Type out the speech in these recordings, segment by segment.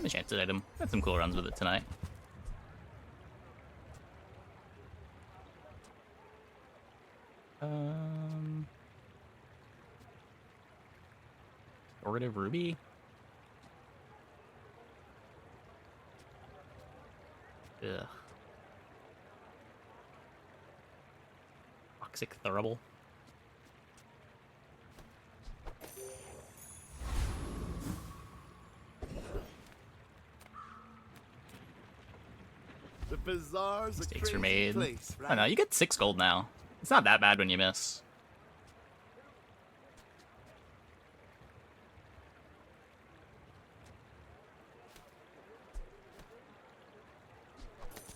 enchanted item. Had some cool runs with it tonight. Orative Ruby? Ugh. Toxic Thurible. The bazaar's a Mistakes were crazy made. place, I right? don't know, you get 6 gold now. It's not that bad when you miss.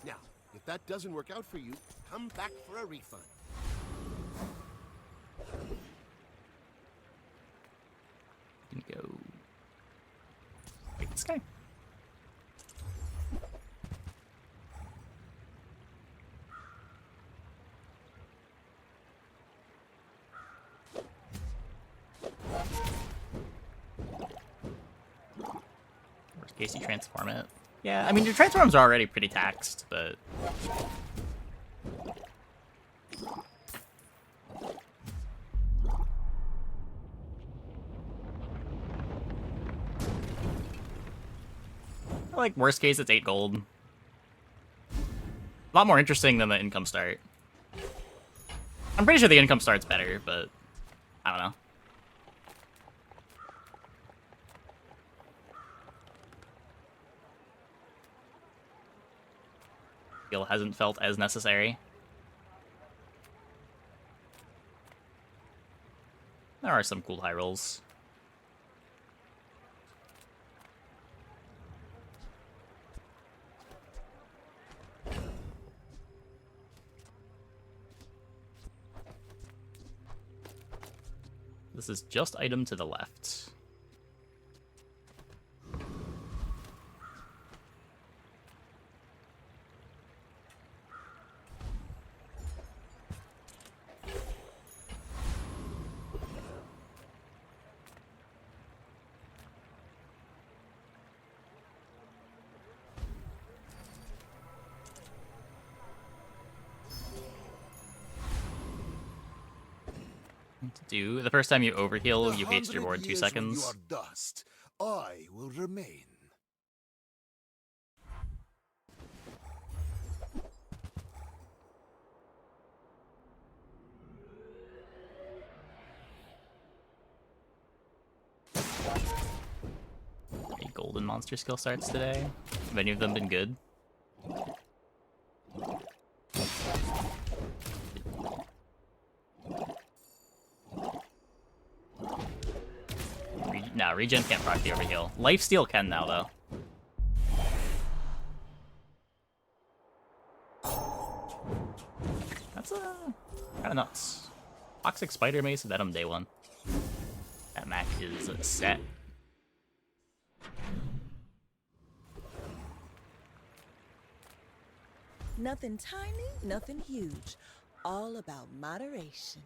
Now, if that doesn't work out for you, come back for a refund. You can go. Wait, this guy. Worst case, you transform it. Yeah, I mean, your transforms are already pretty taxed, but... like, worst case, it's 8 gold. A lot more interesting than the income start. I'm pretty sure the income start's better, but I don't know. Skill hasn't felt as necessary. There are some cool high rolls. This is just item to the left. To do the first time you overheal, you waste your board 2 seconds. You are dust. I will remain. Any golden monster skill starts today? Have any of them been good? No, regen can't proc the overheal. Lifesteal can now, though. That's kind of nuts. Toxic Spider Mace, Venom Day 1. That Mac is set. Nothing tiny, nothing huge. All about moderation.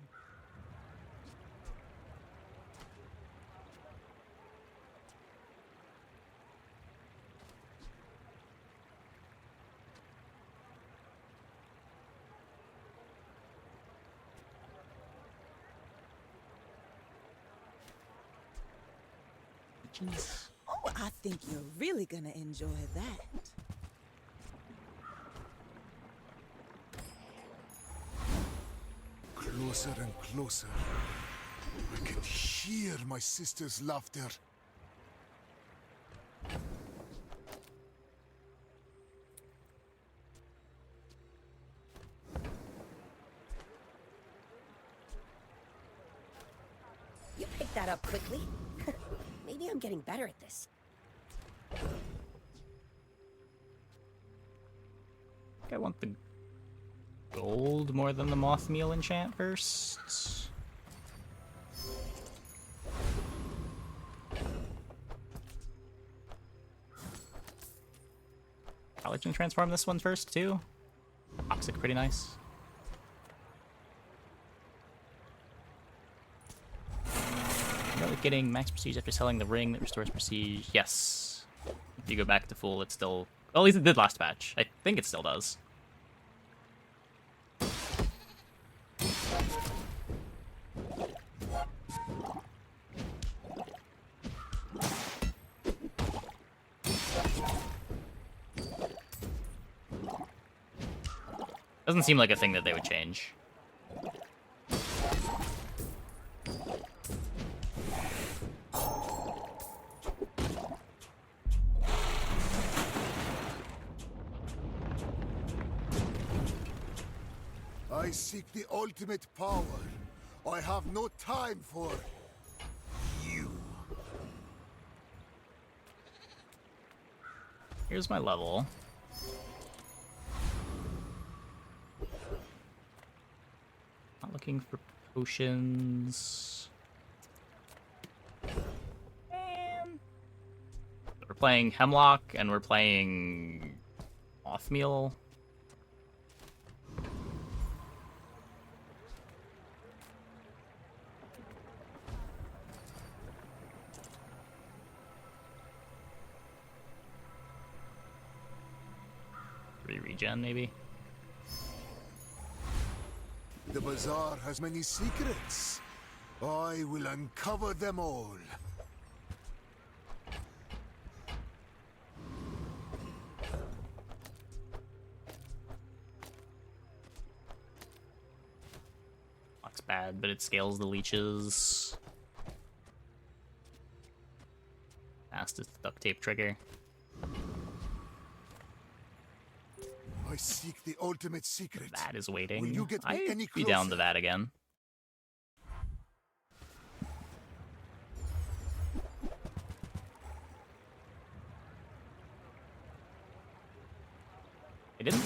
Jeez. Oh, I think you're really gonna enjoy that. Closer and closer. I can hear my sister's laughter. You picked that up quickly. Maybe I'm getting better at this. I want the gold more than the moth meal enchant first. Probably can transform this one first too. Toxic, pretty nice. Really getting max prestige after selling the ring that restores prestige. Yes. If you go back to full, it still... Well, at least it did last patch. I think it still does. Doesn't seem like a thing that they would change. I seek the ultimate power. I have no time for you. Here's my level. Not looking for potions. And we're playing Hemlock, and we're playing Othmeal. Regen, maybe? The Bazaar has many secrets. I will uncover them all. Looks bad, but it scales the leeches. Fastest duct tape trigger. I seek the ultimate secret. That is waiting. Will you get me I'd any be down closer? to that again. I didn't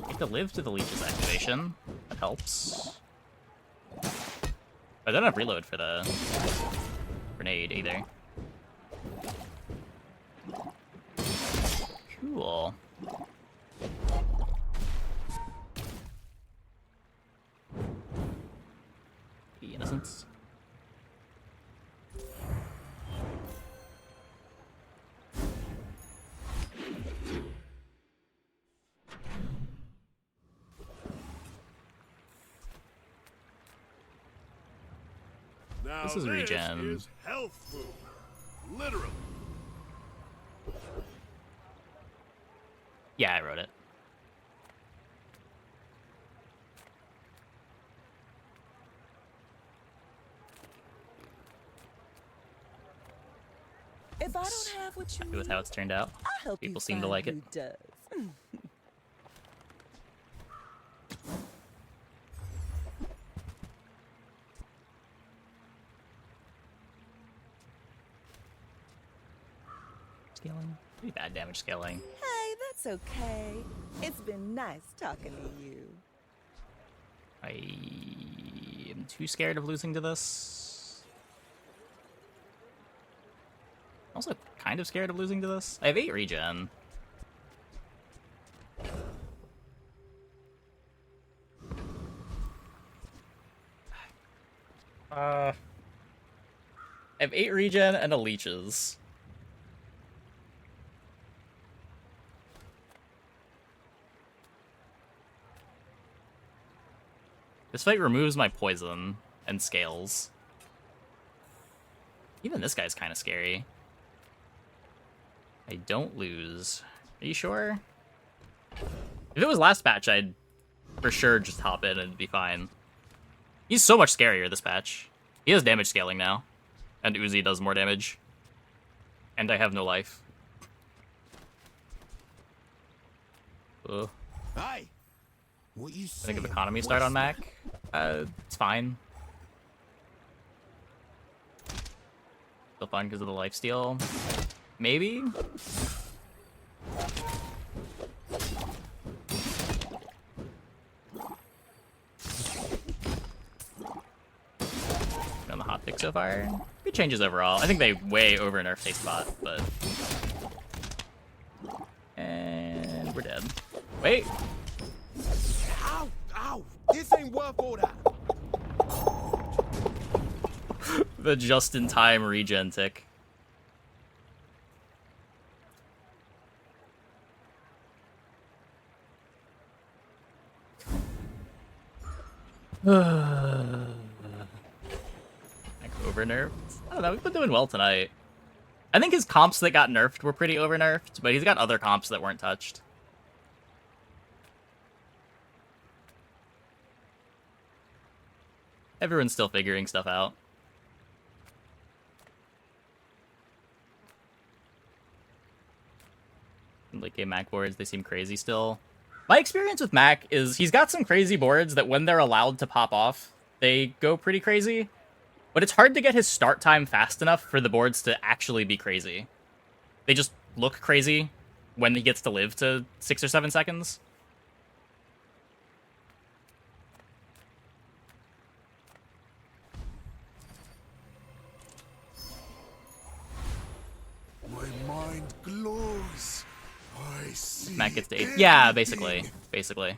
need to live to the leech's activation. That helps. I don't have reload for the grenade either. Cool. The innocence. Now This is regen. Is health food. Literally. Yeah, I wrote it. If I don't have what you Happy need, with how it's turned out. I'll help People you seem to find like it. who does. Scaling? Pretty bad damage scaling. Hey, that's okay. It's been nice talking to you. I am too scared of losing to this. Also kind of scared of losing to this. I have 8 regen. I have 8 regen and a leeches. This fight removes my poison and scales. Even this guy's kind of scary. I don't lose. Are you sure? If it was last patch, I'd for sure just hop in and it'd be fine. He's so much scarier this patch. He has damage scaling now. And Uzi does more damage. And I have no life. Ugh. Aye. What you I say? think if economy start on Mac, it's fine. Still fun because of the lifesteal. Maybe? On the hot pick so far. Good changes overall. I think they way over nerfed Taste Bot, but... And we're dead. Wait! Ow! Ow! This ain't worth all that. The just-in-time regen tick. Like over-nerfed? I don't know, we've been doing well tonight. I think his comps that got nerfed were pretty over-nerfed, but he's got other comps that weren't touched. Everyone's still figuring stuff out. Late game Mac boards, they seem crazy still. My experience with Mac is he's got some crazy boards that when they're allowed to pop off, they go pretty crazy. But it's hard to get his start time fast enough for the boards to actually be crazy. They just look crazy when he gets to live to 6 or 7 seconds. My mind glows. I see. Mac gets to 8. Yeah, basically. Basically.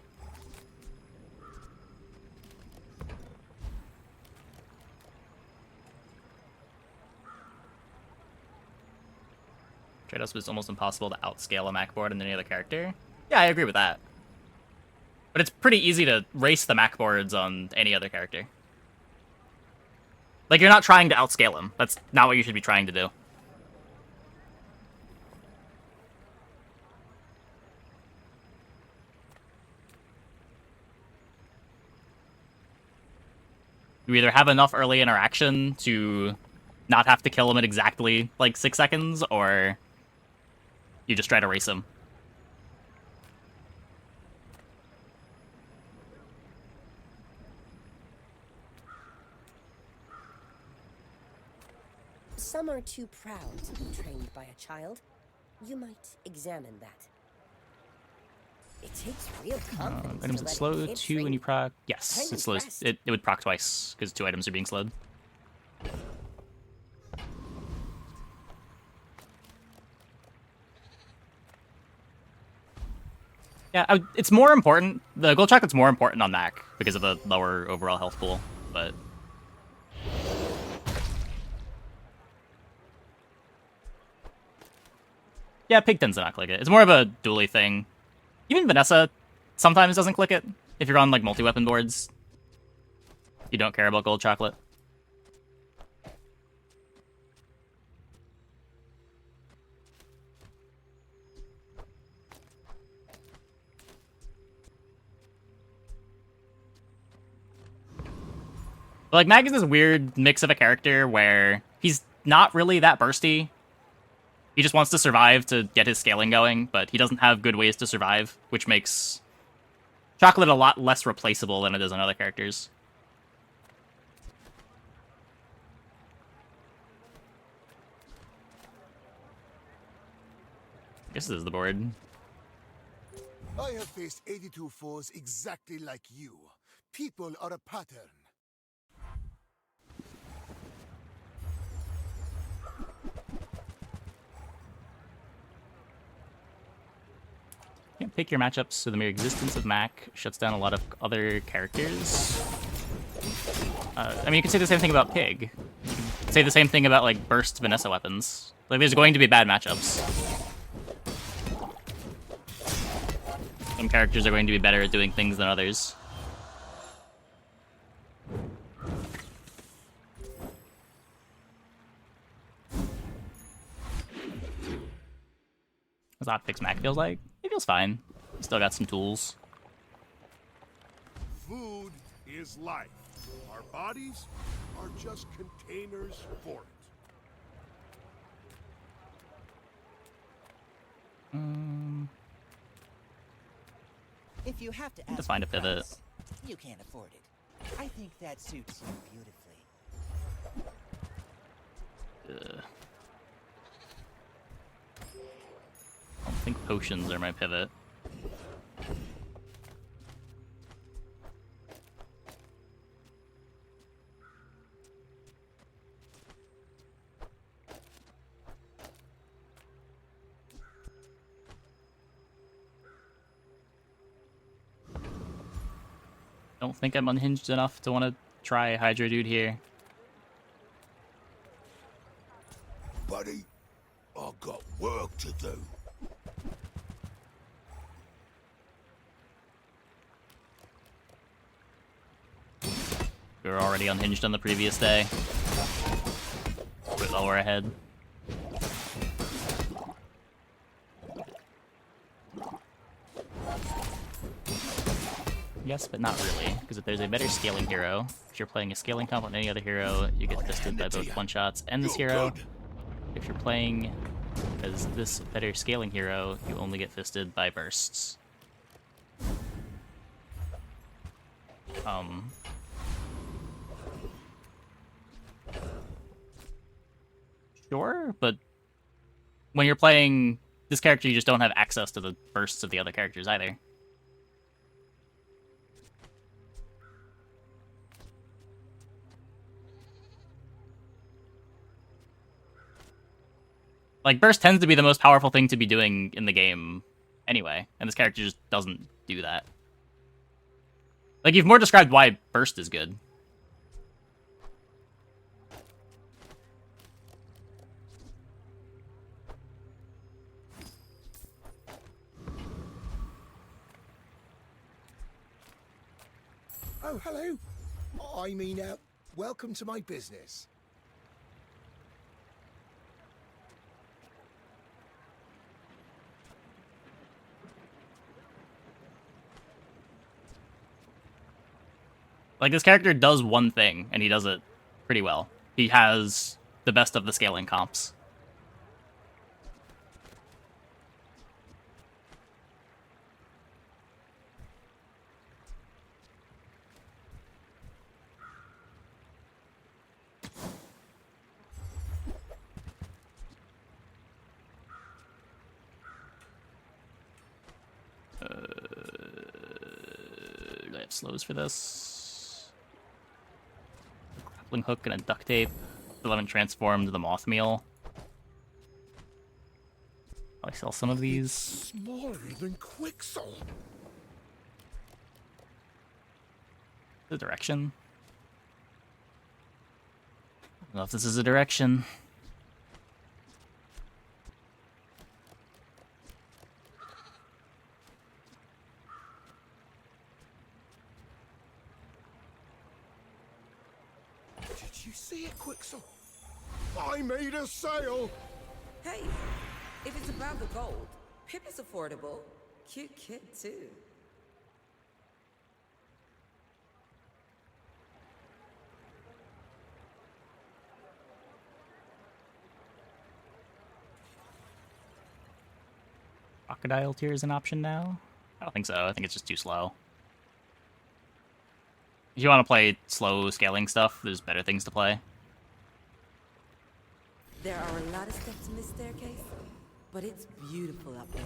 Trados was almost impossible to outscale a Mac board in any other character. Yeah, I agree with that. But it's pretty easy to race the Mac boards on any other character. Like, you're not trying to outscale him. That's not what you should be trying to do. You either have enough early interaction to not have to kill him at exactly, like, 6 seconds, or you just try to race him. Some are too proud to be trained by a child. You might examine that. It takes real confidence Items to that let slow a kid 2 when train. you proc. Yes, I'm it slows. impressed. It would proc twice because 2 items are being slowed. Yeah, it's more important. The gold chocolate's more important on Mac because of the lower overall health pool, but yeah, Pig tends to not click it. It's more of a dually thing. Even Vanessa sometimes doesn't click it if you're on like multi-weapon boards. You don't care about gold chocolate. But, like, Mag is this weird mix of a character where he's not really that bursty. He just wants to survive to get his scaling going, but he doesn't have good ways to survive, which makes Chocolate a lot less replaceable than it is on other characters. I guess this is the board. I have faced 82 foes exactly like you. People are a pattern. Can't pick your matchups, so the mere existence of Mac shuts down a lot of other characters. I mean, you could say the same thing about Pig. You could say the same thing about, like, burst Vanessa weapons. Like, there's going to be bad matchups. Some characters are going to be better at doing things than others. That's not fix Mac feels like. It feels fine. He's still got some tools. Food is life. Our bodies are just containers for it. If you have to Just ask find for a pivot. price, you can't afford it. I think that suits you beautifully. Ugh. I don't think potions are my pivot. Don't think I'm unhinged enough to want to try Hydro Dude here. buddy. I got work to do. We were already unhinged on the previous day. But lower ahead. Yes, but not really, because if there's a better scaling hero, if you're playing a scaling comp on any other hero, you get fisted by both one-shots and this hero. If you're playing as this better scaling hero, you only get fisted by bursts. Sure, but when you're playing this character, you just don't have access to the bursts of the other characters either. Like, burst tends to be the most powerful thing to be doing in the game anyway, and this character just doesn't do that. Like, you've more described why burst is good. Oh, hello. I mean, welcome to my business. Like, this character does one thing, and he does it pretty well. He has the best of the scaling comps. Do I have slows for this? Grappling hook and a duct tape. Still haven't transformed the moth meal. I'll sell some of these. Smaller than Quixel. The direction. I don't know if this is a direction. Did you see it, Quixel? I made a sale. Hey, if it's about the gold, Pip is affordable. Cute kid, too. Crocodile tier is an option now? I don't think so. I think it's just too slow. If you want to play slow scaling stuff, there's better things to play. There are a lot of steps in this staircase, but it's beautiful up there.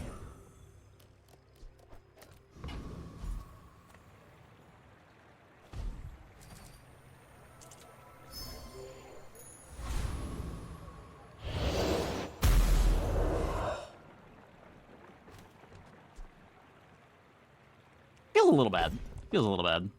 Feels a little bad. Feels a little bad.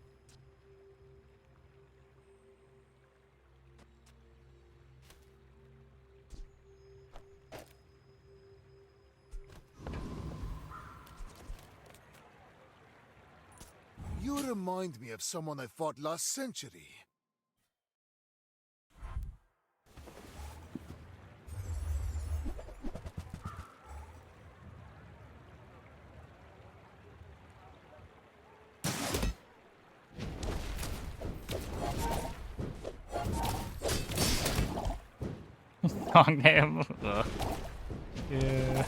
You remind me of someone I fought last century. Wrong name. Ugh. Yeah.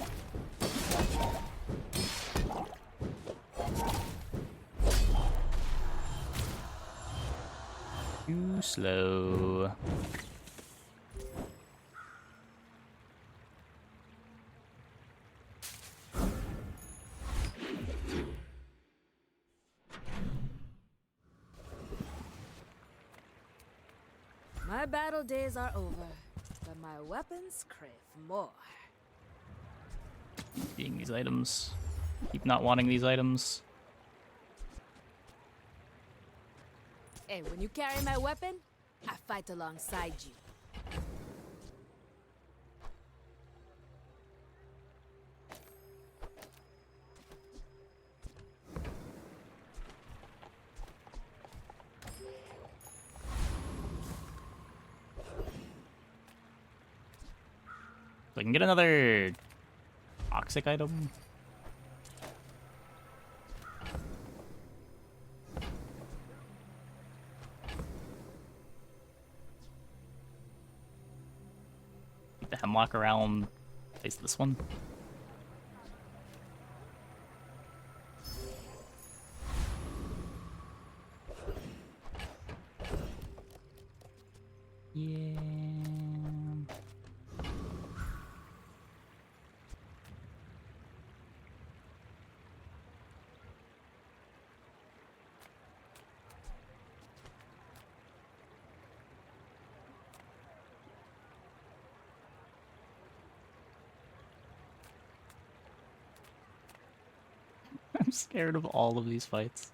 Too slow. My battle days are over, but my weapons crave more. Being these items. Keep not wanting these items. Hey, when you carry my weapon, I fight alongside you. can get another toxic item. Keep the hemlock around. Place this one. Yeah. I'm scared of all of these fights.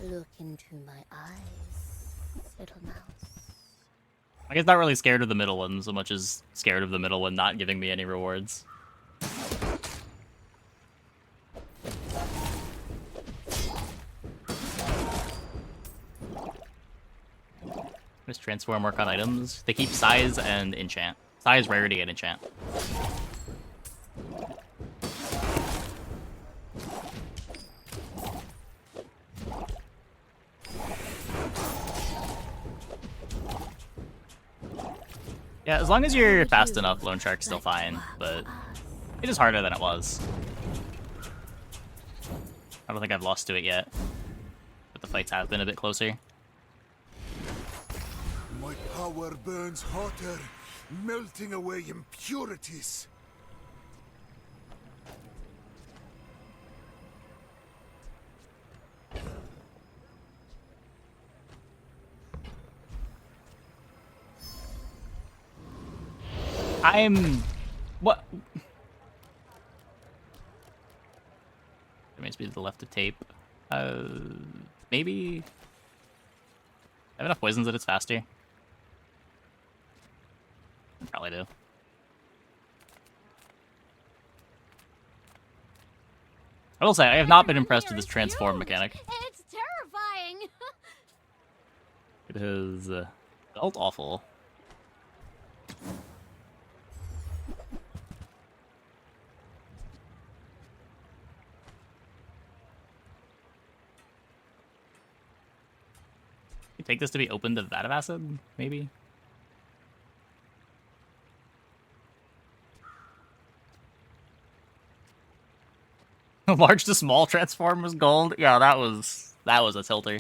Look into my eyes, little mouse. I guess not really scared of the middle one so much as scared of the middle one not giving me any rewards. Just transform, work on items. They keep size and enchant. Size, rarity, and enchant. Yeah, as long as you're fast enough, Lone Shark's still fine, but it is harder than it was. I don't think I've lost to it yet, but the fights have been a bit closer. My power burns hotter, melting away impurities. What? There must be to the left of tape. Maybe... I have enough poisons that it's faster. Probably do. I will say, I have not been impressed with this transform mechanic. It's terrifying. It has felt awful. You take this to be open to that of acid, maybe? Large to small transform was gold. Yeah, that was a tilter.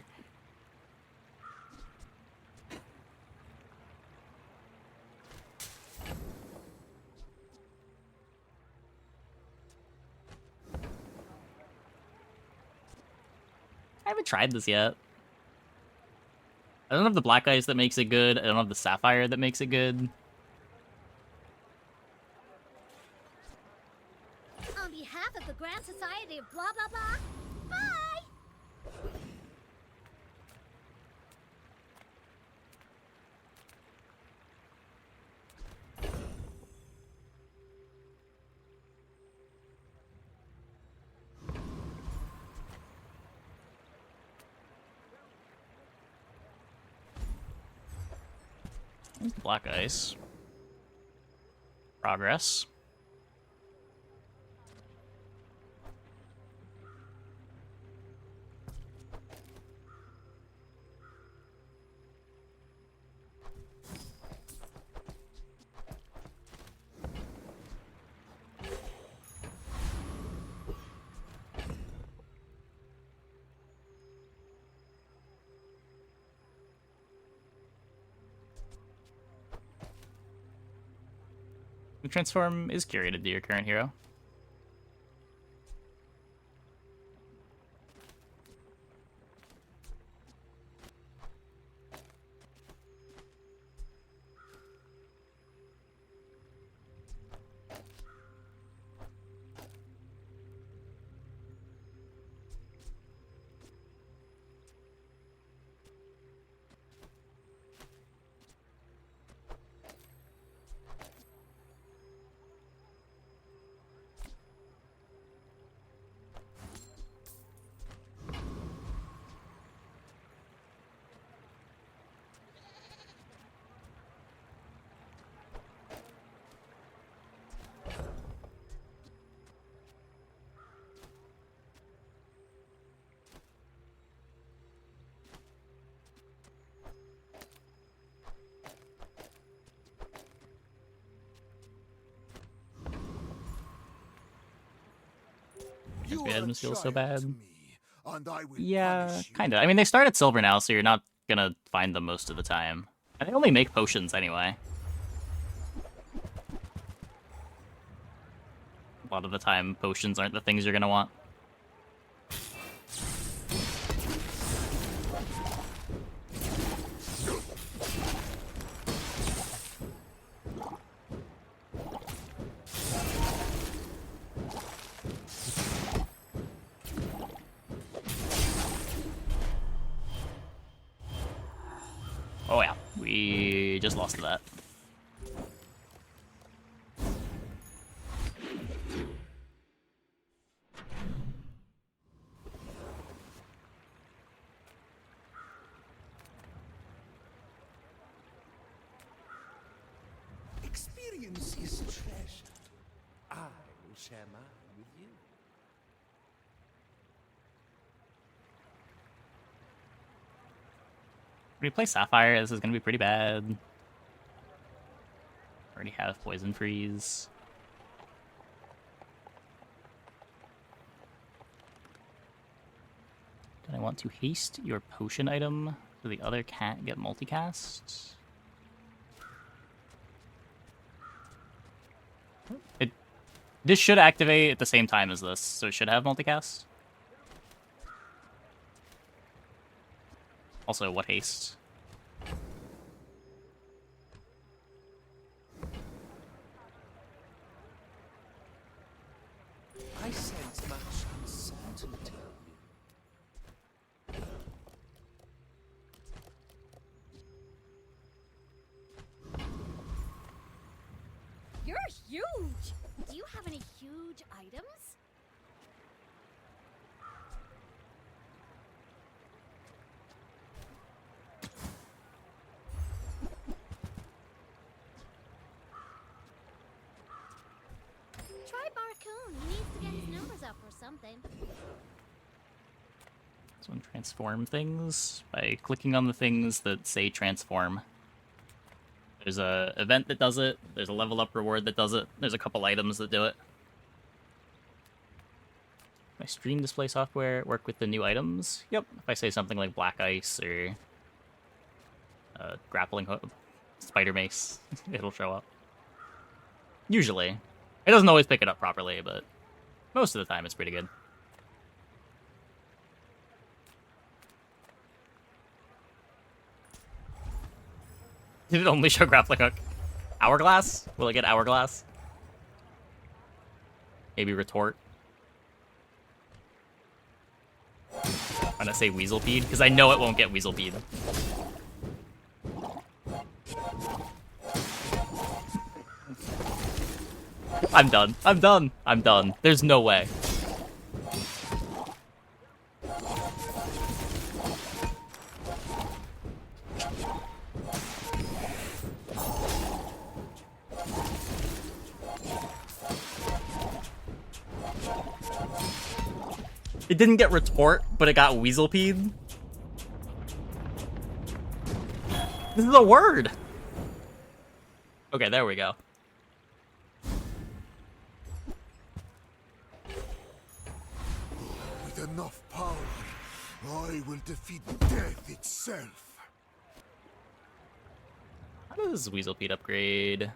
I haven't tried this yet. I don't have the black ice that makes it good. I don't have the sapphire that makes it good. On behalf of the Grand Society of blah blah blah, bye! Black ice. Progress. The transform is curated to your current hero. Upgrade items feels so child bad. to me, and I will Yeah, punish you. kinda. I mean, they start at silver now, so you're not gonna find them most of the time. And they only make potions anyway. A lot of the time, potions aren't the things you're gonna want. Oh yeah, we just lost to that. Experience is treasure. I will share mine with you. When we play Sapphire, this is gonna be pretty bad. Already have Poison Freeze. Do I want to haste your potion item so the other can't get multicast? This should activate at the same time as this, so it should have multicast. Also, what haste? I sense much uncertainty. You're huge! Do you have any huge items? Try Barcoon. He needs to get his numbers up or something. So we transform things by clicking on the things that say transform. There's a event that does it. There's a level up reward that does it. There's a couple items that do it. My stream display software work with the new items? Yep. If I say something like black ice or grappling hook, spider mace, it'll show up. Usually. It doesn't always pick it up properly, but most of the time it's pretty good. Did it only show grappling hook? Hourglass? Will it get hourglass? Maybe retort? I'm gonna say Weaselpeed, because I know it won't get Weaselpeed. I'm done. I'm done. I'm done. There's no way. It didn't get retort, but it got Weaselpeed. This is a word. Okay, there we go. With enough power, I will defeat death itself. How does Weaselpeed upgrade?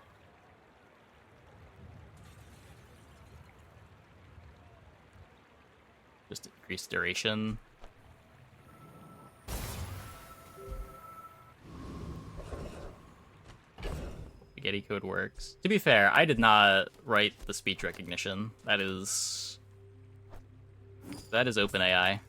Just increase duration. Spaghetti code works. To be fair, I did not write the speech recognition. That is OpenAI.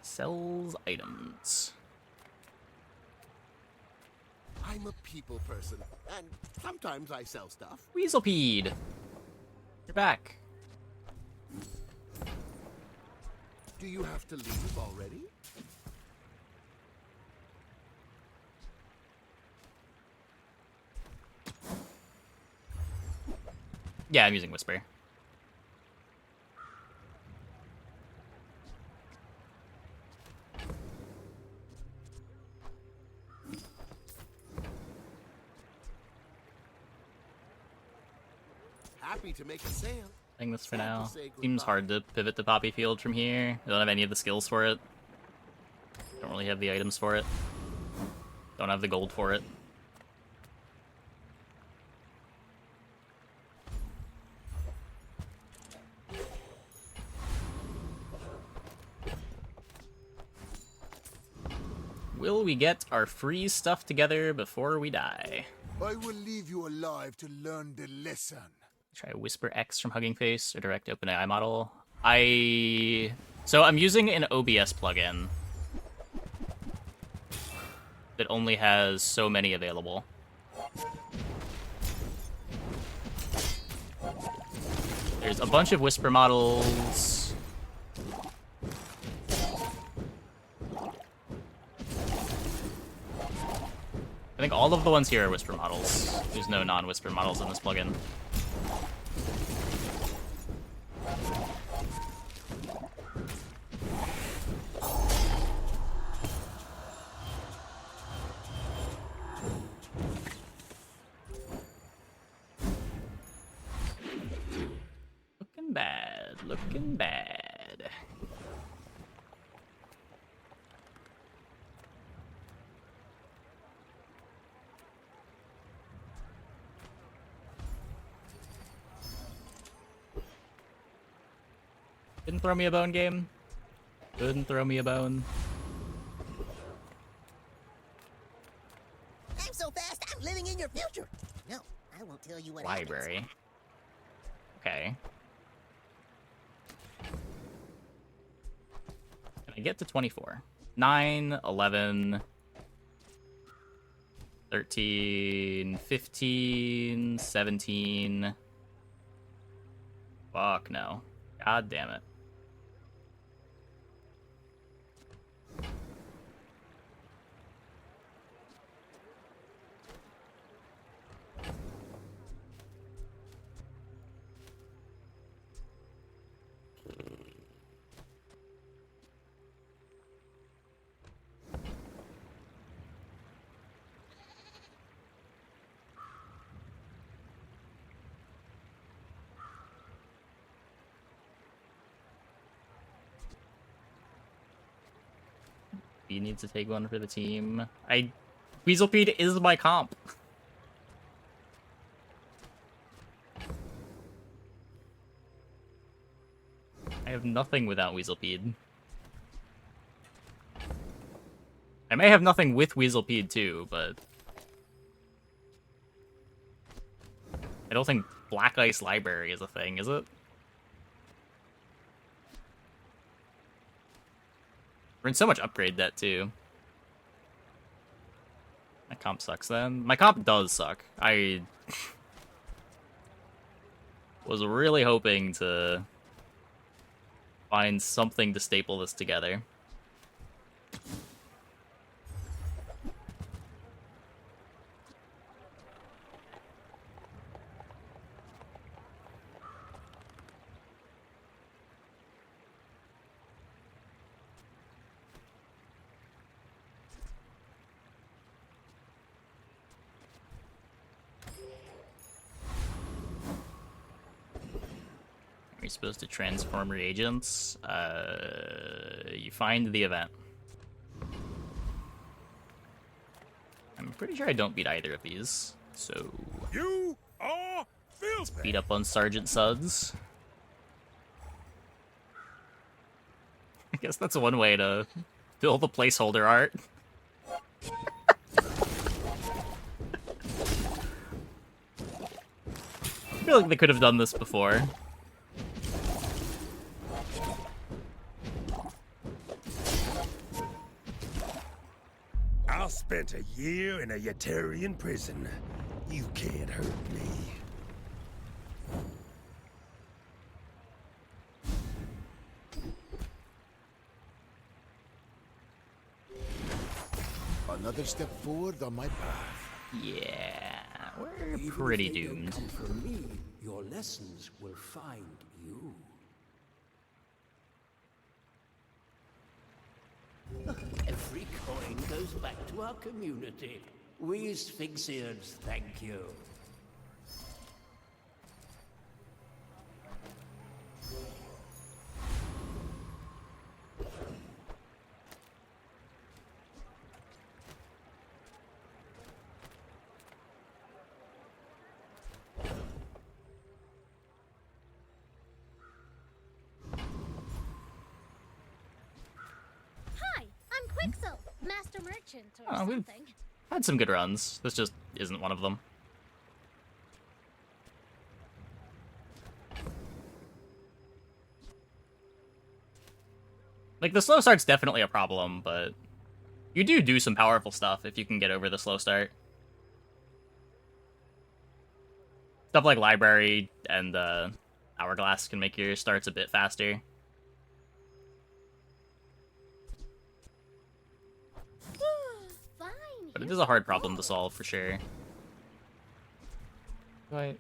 Sells items. I'm a people person, and sometimes I sell stuff. Weaselpeed! You're back. Do you have to leave already? Yeah, I'm using Whisper. happy to make a sale. Playing this for now. Seems hard to pivot to Poppy Field from here. I don't have any of the skills for it. Don't really have the items for it. Don't have the gold for it. Will we get our free stuff together before we die? I will leave you alive to learn the lesson. Try Whisper X from Hugging Face or Direct OpenAI model. So I'm using an OBS plugin that only has so many available. There's a bunch of Whisper models. I think all of the ones here are Whisper models. There's no non-Whisper models in this plugin. Looking bad, looking bad. Didn't throw me a bone, game. Couldn't throw me a bone. I'm so fast, I'm living in your future. No, I won't tell you what Library. happens. Okay. Can I get to 24? 9, 11, 13, 15, 17. Fuck no. God damn it. He needs to take one for the team. Weaselpede is my comp. I have nothing without Weaselpede. I may have nothing with Weaselpede too, but I don't think Black Ice Library is a thing, is it? We're in so much upgrade debt, too. My comp sucks, then. My comp does suck. I was really hoping to find something to staple this together. You're supposed to transform reagents. You find the event. I'm pretty sure I don't beat either of these, so You are filthy. beat up on Sergeant Suds. I guess that's one way to fill the placeholder art. I feel like they could have done this before. I spent a year in a Yetarian prison. You can't hurt me. Another step forward on my path. Yeah, we're pretty doomed. From me, your lessons will find you. Every coin goes back to our community. We Sphinxians thank you. think so. Master Merchant or Oh, we've- something. Had some good runs. This just isn't one of them. Like, the slow start's definitely a problem, but you do some powerful stuff if you can get over the slow start. Stuff like Library and Hourglass can make your starts a bit faster. Fine. But it is a hard problem to solve, for sure. Right.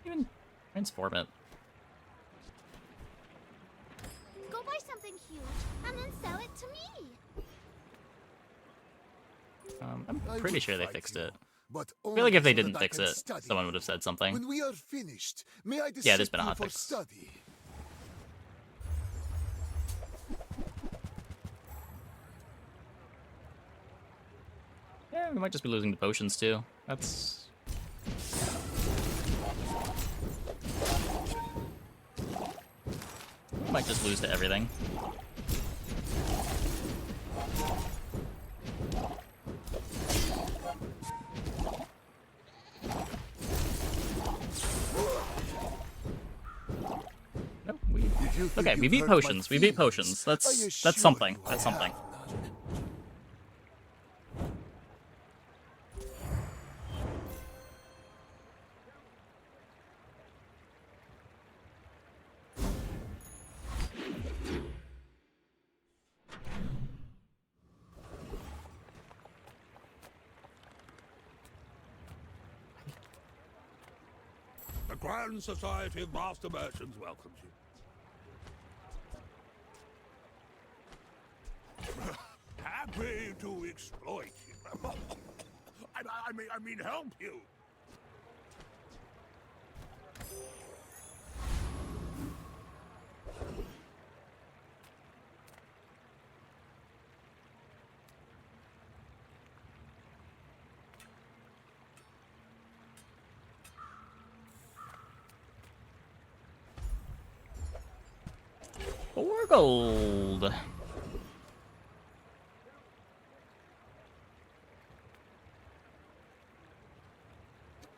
Even transform it. Go buy something huge and then sell it to me. I'm I pretty would sure they fight fixed you, it. but I feel like if they only so didn't that I fix can it, study. someone would have said something. When we are finished, may I Yeah, there's dissect been a you hotfix. for study? Yeah, we might just be losing the potions too. That's... Might just lose to everything. Nope, okay, we beat potions. We beat potions. That's something. That's something. The Grand Society of Master Merchants welcomes you. Happy to exploit you. I mean, help you. Four gold.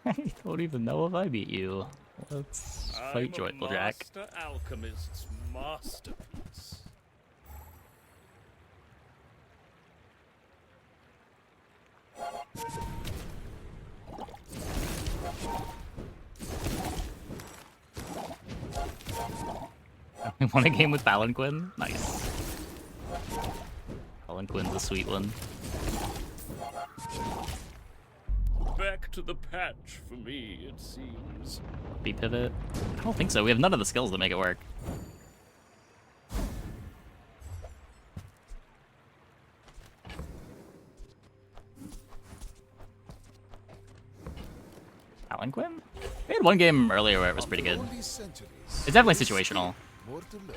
I don't even know if I beat you. Let's fight Joyful Jack. Master Alchemist's masterpiece. We won a game with Palanquin? Nice. Palanquin's a sweet one. Back to the patch for me, it seems. B-pivot? I don't think so. We have none of the skills that make it work. Palanquin? We had one game earlier where it was pretty good. It's definitely situational. More to learn.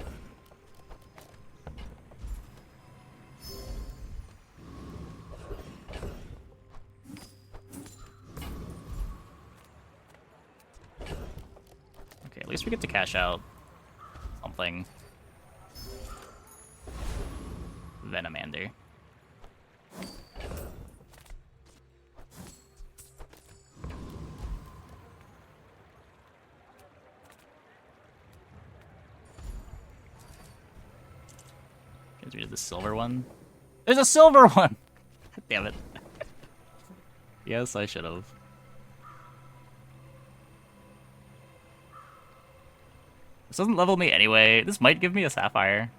Okay, at least we get to cash out something. Venomander. Get rid of the silver one. There's a silver one! God damn it. Yes, I should have. This doesn't level me anyway. This might give me a sapphire.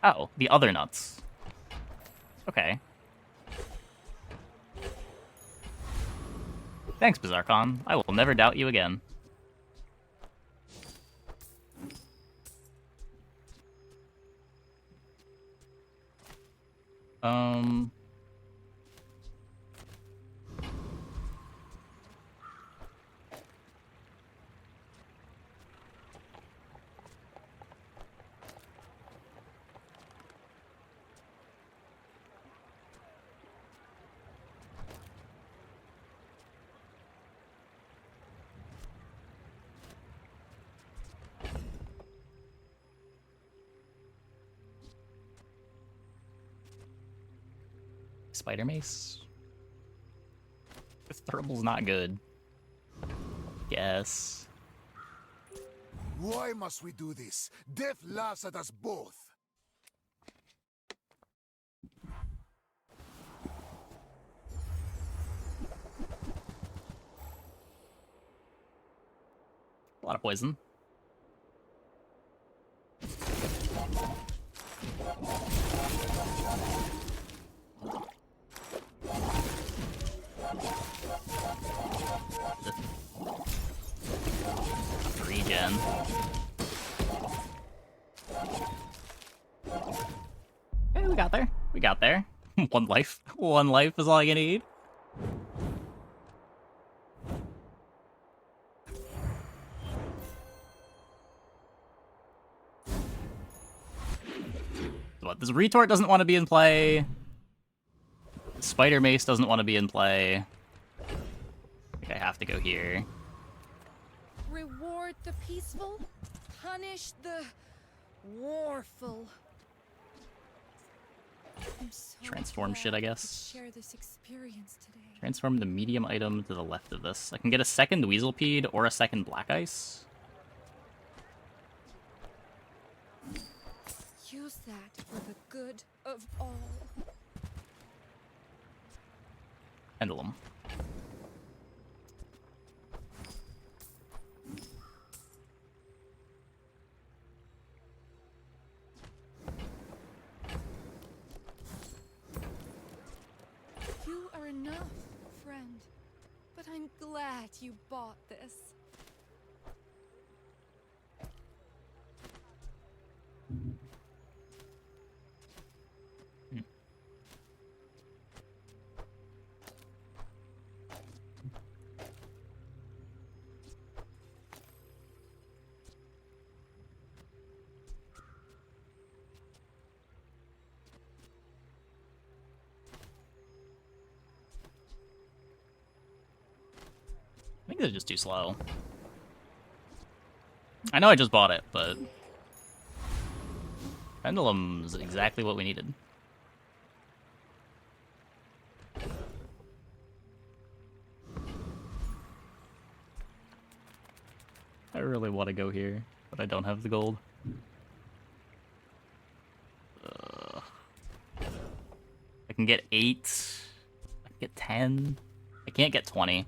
Oh, the other nuts. Okay. Thanks, Bazaarcon. I will never doubt you again. Spider Mace. This thermal's not good. Guess. Why must we do this? Death laughs at us both. A lot of poison. Regen. Hey, we got there. We got there. One life. One life is all you need. What? This retort doesn't want to be in play. Spider Mace doesn't want to be in play. I think I have to go here. Reward the peaceful, punish the warful. I'm so Transform glad shit, I we could guess. share this experience today. Transform the medium item to the left of this. I can get a second Weaselpede or a second Black Ice. Use that for the good of all. Pendulum. You are enough, friend. But I'm glad you bought this. I think they're just too slow. I know I just bought it, but Pendulum's exactly what we needed. I really want to go here, but I don't have the gold. I can get 8. I can get 10. I can't get 20.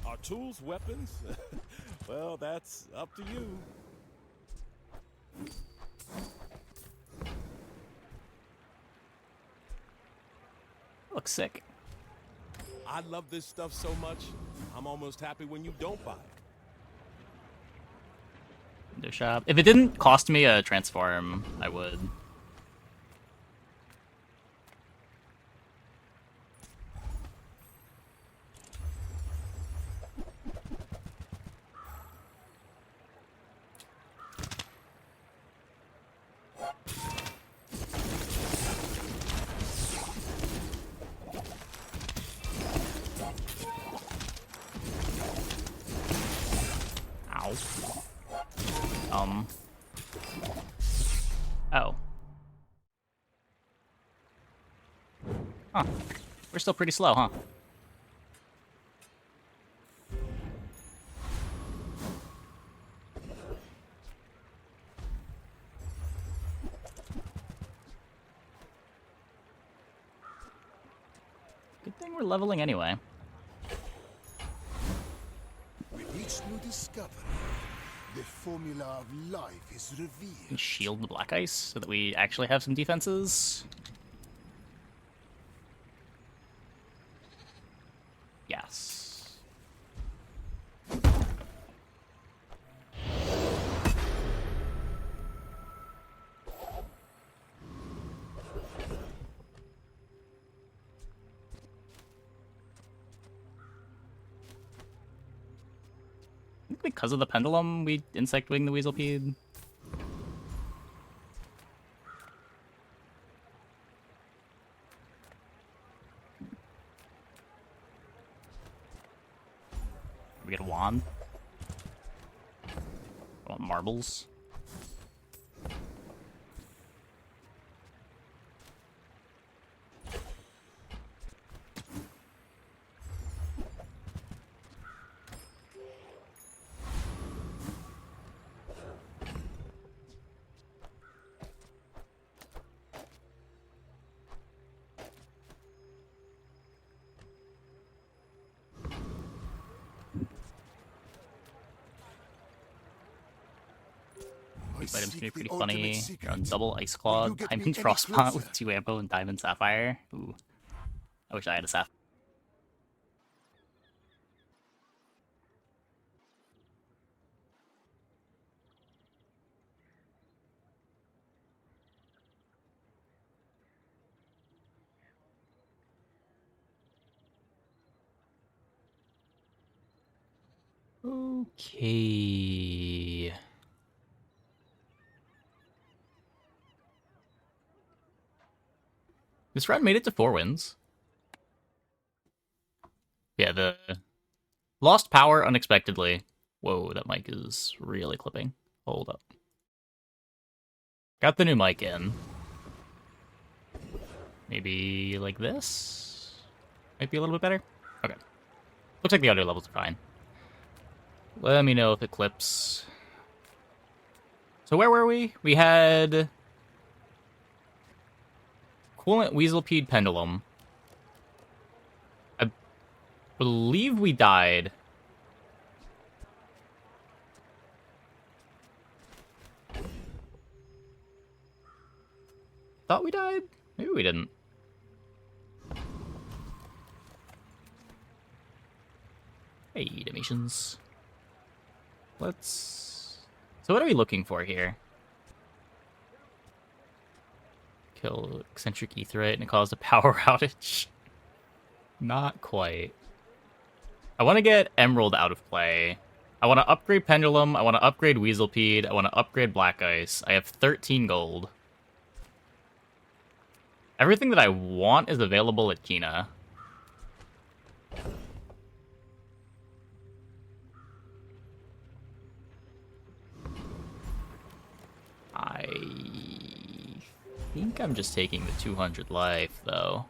Are tools weapons? Well, that's up to you. Looks sick. I love this stuff so much, I'm almost happy when you don't buy it. Window shop. If it didn't cost me a transform, I would. Ow. Oh. Huh. We're still pretty slow, huh? Good thing we're leveling anyway. With each new discovery, the formula of life is revealed. And shield the Black Ice so that we actually have some defenses. Yes. I think because of the pendulum, we insect wing the Weaselpede. We get a wand. I want marbles. Items can be seek the pretty ultimate funny. secret. You're on double Ice Will Claw, you get me Diamond any Frostpont with closer? 2 ammo and Diamond Sapphire. Ooh. I wish I had a Sapphire. Okay. This run made it to 4 wins. Yeah, the lost power unexpectedly. Whoa, that mic is really clipping. Hold up. Got the new mic in. Maybe like this? Might be a little bit better? Okay. Looks like the audio levels are fine. Let me know if it clips. So where were we? We had Coolant Weaselpede Pendulum. I believe we died. Thought we died? Maybe we didn't. Hey, Dalmatians. Let's... So what are we looking for here? Kill Eccentric Aetheryte and it caused a power outage. Not quite. I want to get Emerald out of play. I want to upgrade Pendulum. I want to upgrade Weaselpede. I want to upgrade Black Ice. I have 13 gold. Everything that I want is available at Kina. I think I'm just taking the 200 life, though.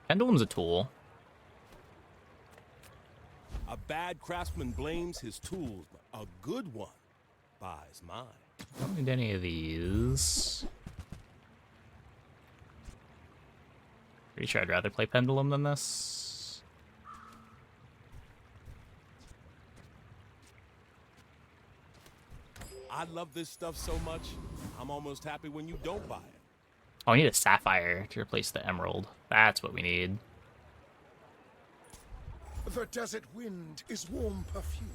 Pendulum's a tool. A bad craftsman blames his tools, but a good one buys mine. Don't need any of these. Pretty sure I'd rather play Pendulum than this. I love this stuff so much, I'm almost happy when you don't buy it. Oh, I need a Sapphire to replace the Emerald. That's what we need. The desert wind is warm perfume.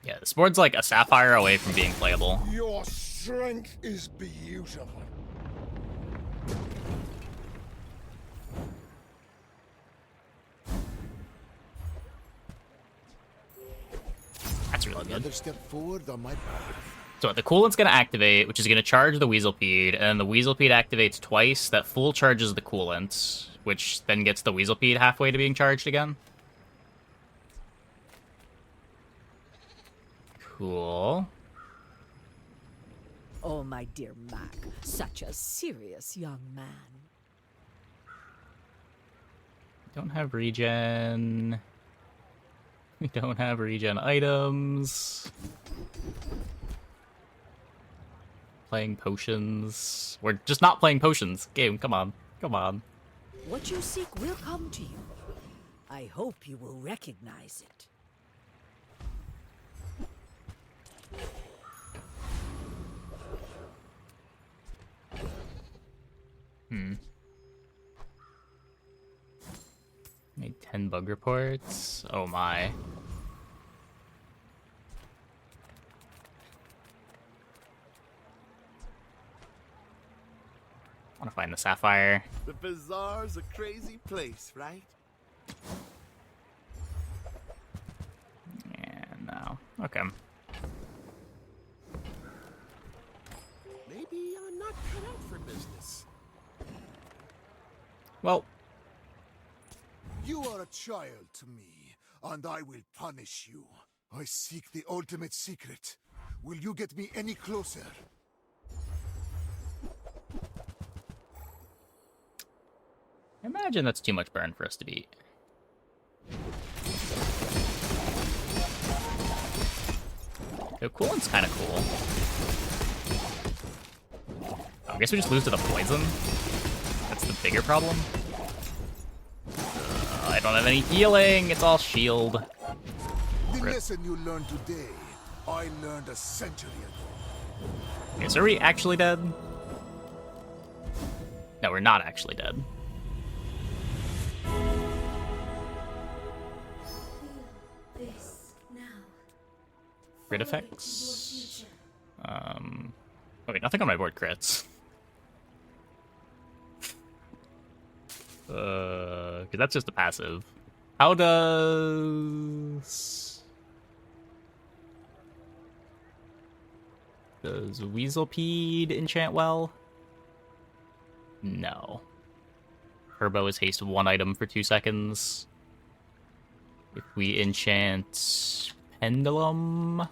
Yeah, this board's like a Sapphire away from being playable. Your strength is beautiful. That's really good. Another step forward on my path. So the Coolant's going to activate, which is going to charge the Weaselpede, and then the Weaselpede activates twice. That full charges the Coolant, which then gets the Weaselpede halfway to being charged again. Cool. Oh, my dear Mac, such a serious young man. Don't have regen. We don't have regen items. Playing potions. We're just not playing potions. Game, come on. Come on. What you seek will come to you. I hope you will recognize it. Made 10 bug reports. Oh my. I want to find the Sapphire. The Bazaar's a crazy place, right? Yeah, no. Okay. Maybe I'm not cut out for business. Well, You are a child to me, and I will punish you. I seek the ultimate secret. Will you get me any closer? imagine that's too much burn for us to beat. So coolant's kind of cool. I guess we just lose to the poison. That's the bigger problem. I don't have any healing. It's all shield. The lesson you learned today, I learned a century ago. Okay, so are we actually dead? No, we're not actually dead. This now. Crit effects. Okay, nothing on my board crits. Cause that's just a passive. How does Weaselpede enchant well? No. Herbo is haste 1 item for 2 seconds. If we enchant Pendulum,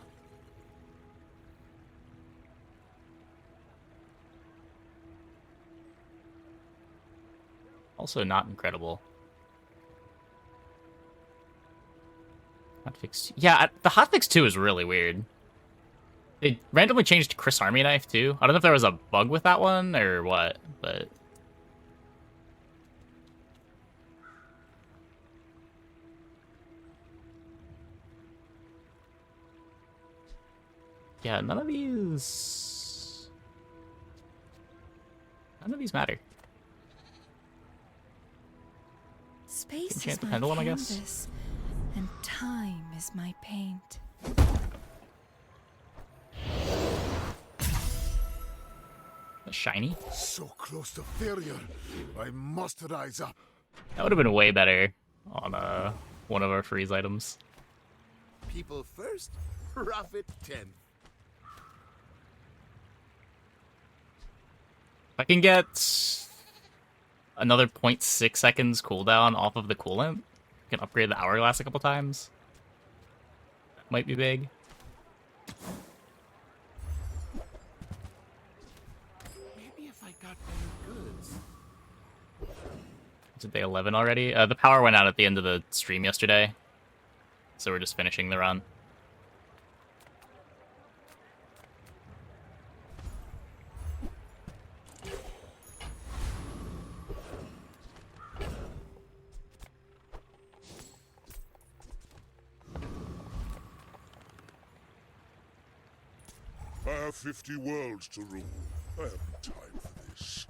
also not incredible. Hotfix. Yeah, the hotfix 2 is really weird. They randomly changed Chris Army Knife too. I don't know if there was a bug with that one or what, but yeah, none of these matter. Space Enchant is the my pendulum, I guess? canvas, and time is my paint. A shiny? So close to failure. I must rise up. That would have been way better on one of our freeze items. People first, profit 10. If I can get another 0.6 seconds cooldown off of the coolant, I can upgrade the hourglass a couple times. That might be big. Maybe if I got better goods. Is it day 11 already? The power went out at the end of the stream yesterday, so we're just finishing the run. I have 50 worlds to rule. I haven't time for this.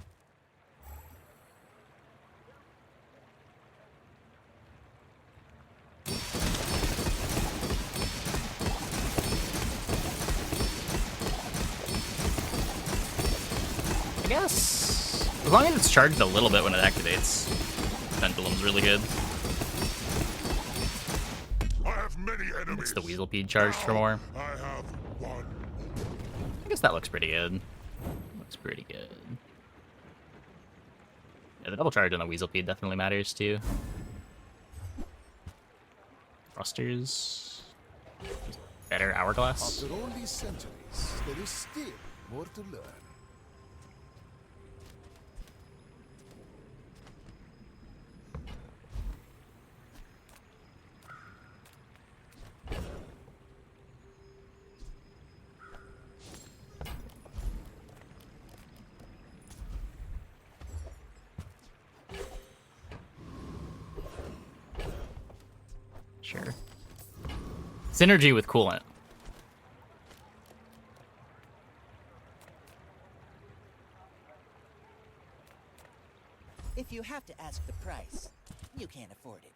I guess as long as it's charged a little bit when it activates, Pendulum's really good. I have many enemies. It's the Weaselpede charged for more. I have one. I guess that looks pretty good. Looks pretty good. Yeah, the double charge on the Weaselpede definitely matters too. Thrusters. Better hourglass. After all these centuries, there is still more to learn. Sure. Synergy with coolant. If you have to ask the price, you can't afford it.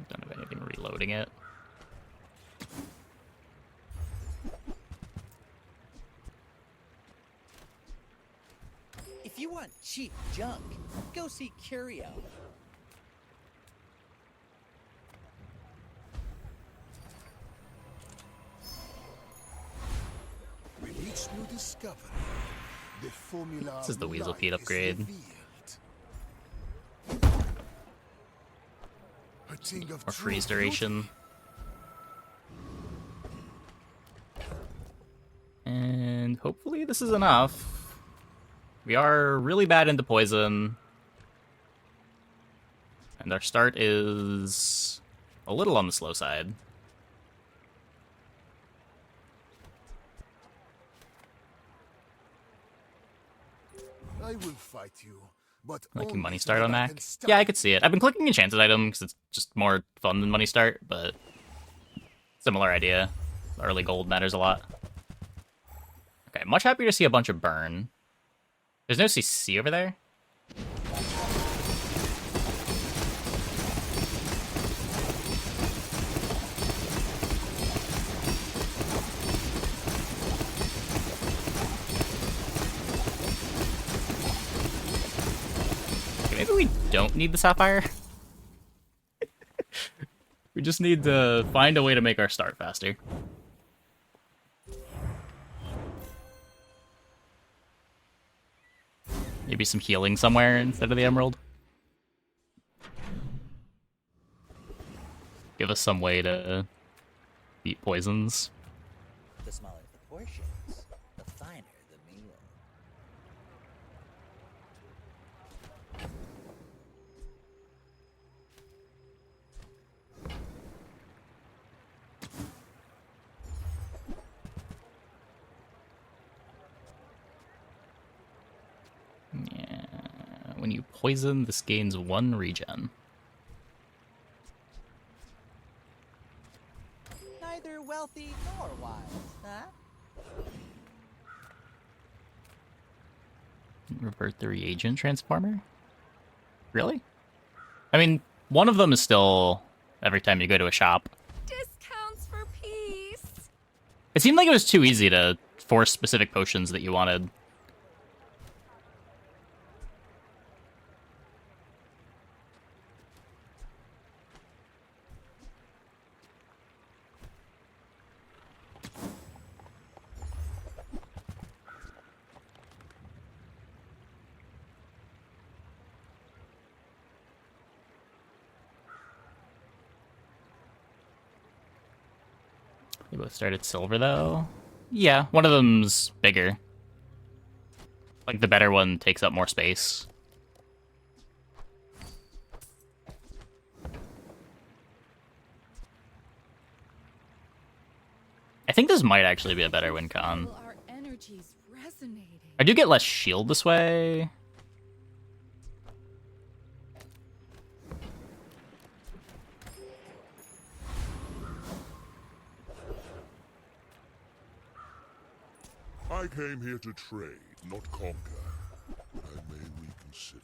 Don't have anything reloading it. If you want cheap junk, go see Curio. With each new discovery, the formula This is the of Weaselpede life is upgrade. revealed. A thing of Or true freeze beauty. duration. And hopefully this is enough. We are really bad into poison. And our start is a little on the slow side. I will fight you, but Like only money so start that on I Mac. can stop Yeah, I could see it. I've been clicking enchanted item because it's just more fun than money start, but similar idea. Early gold matters a lot. Okay, much happier to see a bunch of burn. There's no CC over there. Maybe we don't need the sapphire. We just need to find a way to make our start faster. Maybe some healing somewhere instead of the emerald. Give us some way to beat poisons. The smaller the portions, the finer the meal. Yeah. When you poison, this gains 1 regen. Neither wealthy nor wise, huh? Revert the reagent transformer? Really? I mean, one of them is still every time you go to a shop. Discounts for peace. It seemed like it was too easy to force specific potions that you wanted. They both started silver, though. Yeah, one of them's bigger. Like, the better one takes up more space. I think this might actually be a better win con. Our energy's resonating. I do get less shield this way. I came here to trade, not conquer. I may reconsider.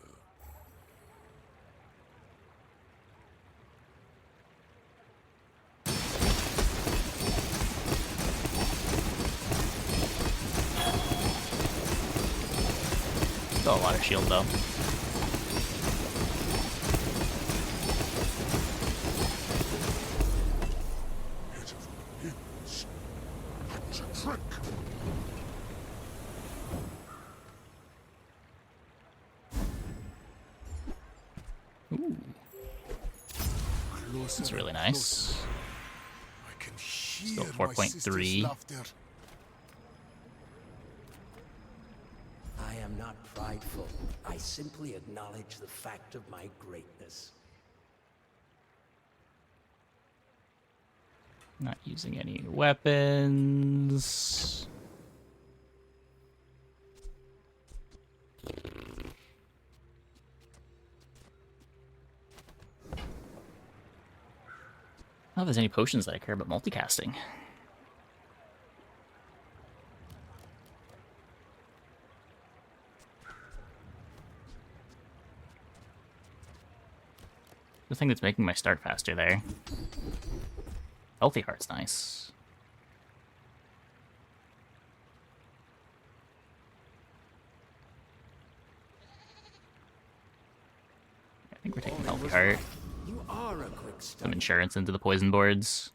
Still a lot of shield, though. It's a trick. Ooh, that's really nice. I can Still hear my sister's 4.3. laughter. I am not prideful. I simply acknowledge the fact of my greatness. Not using any weapons. I don't know if there's any potions that I care about multicasting. The thing that's making my start faster there. Healthy Heart's nice. I think we're taking Healthy Heart. You are a quick Some study. insurance into the poison boards.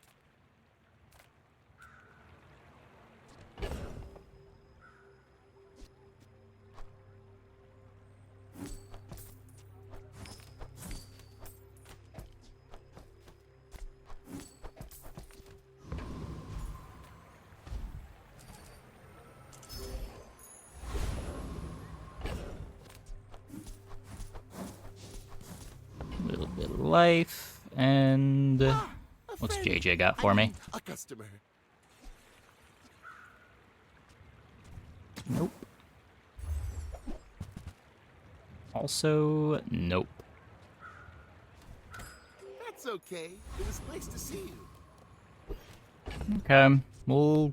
life, and what's JJ got for me? A customer. Nope. Also, nope. That's okay. It was nice to see you. Okay, we'll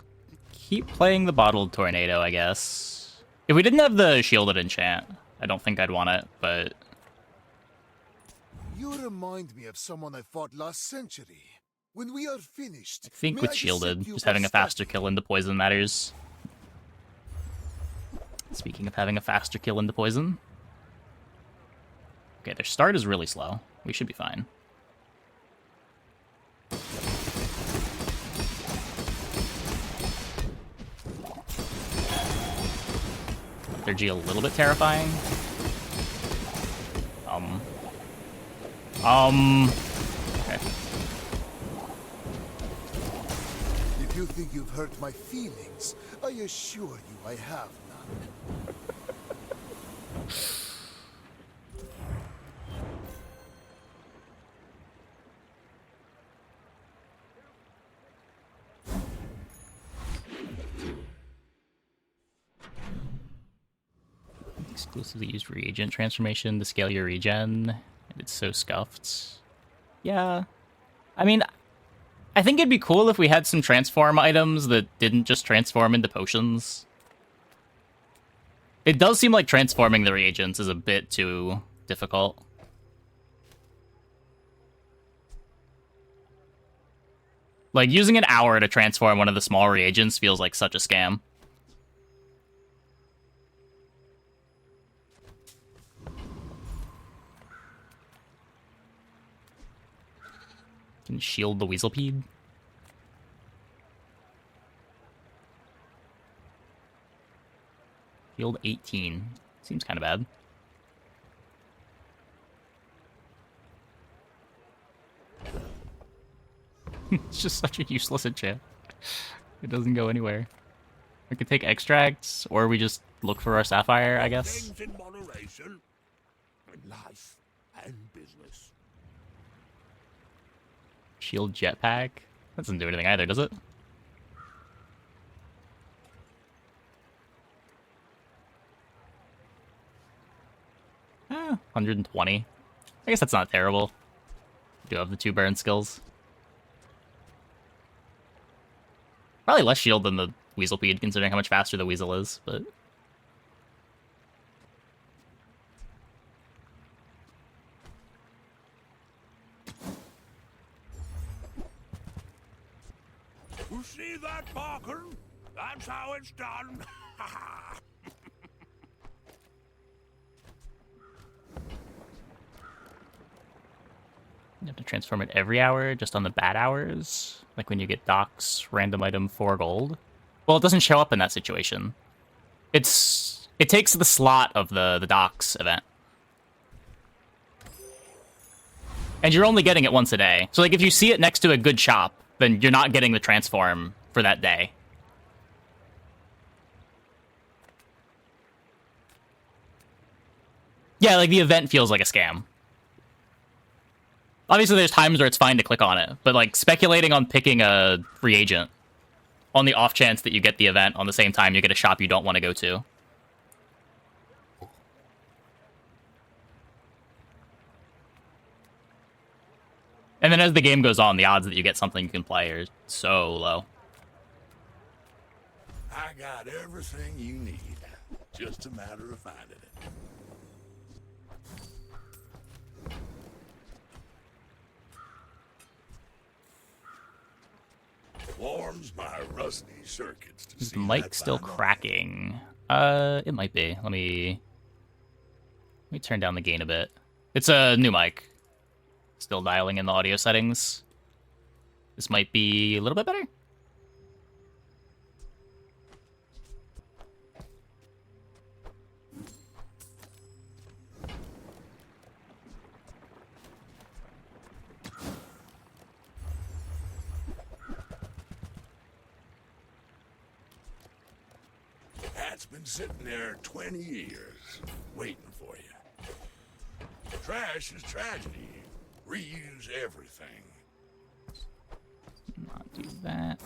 keep playing the bottled tornado, I guess. If we didn't have the shielded enchant, I don't think I'd want it, but... You remind me of someone I fought last century. When we are finished, I think may with I shielded, set you just for having a faster statue? kill into poison matters. Speaking of having a faster kill into poison. Okay, their start is really slow. We should be fine. Their G a little bit terrifying. Okay. If you think you've hurt my feelings, I assure you I have none. Exclusively used reagent transformation to scale your regen. And it's so scuffed. Yeah. I mean, I think it'd be cool if we had some transform items that didn't just transform into potions. It does seem like transforming the reagents is a bit too difficult. Like, using an hour to transform one of the small reagents feels like such a scam. Can shield the Weaselpede. Shield 18. Seems kind of bad. It's just such a useless enchant. It doesn't go anywhere. We could take extracts, or we just look for our sapphire, I guess. Things in moderation. Life and business. Shield jetpack. That doesn't do anything either, does it? Eh, 120. I guess that's not terrible. Do have the 2 burn skills. Probably less shield than the Weaselpede, considering how much faster the Weasel is, but... You see that, Barker? That's how it's done. You have to transform it every hour, just on the bad hours? Like when you get Doc's random item 4 gold? Well, it doesn't show up in that situation. It takes the slot of the Doc's event. And you're only getting it once a day. So like if you see it next to a good shop, then you're not getting the transform for that day. Yeah, like the event feels like a scam. Obviously, there's times where it's fine to click on it, but like speculating on picking a reagent on the off chance that you get the event on the same time you get a shop you don't want to go to. And then as the game goes on, the odds that you get something you can play are so low. I got everything you need. Just a matter of finding it. Warms my rusty circuits to Is see the mic that still fine art. cracking? It might be. Let me turn down the gain a bit. It's a new mic. Still dialing in the audio settings. This might be a little bit better. That's been sitting there 20 years, waiting for you. Trash is tragedy. Reuse everything. Not do that.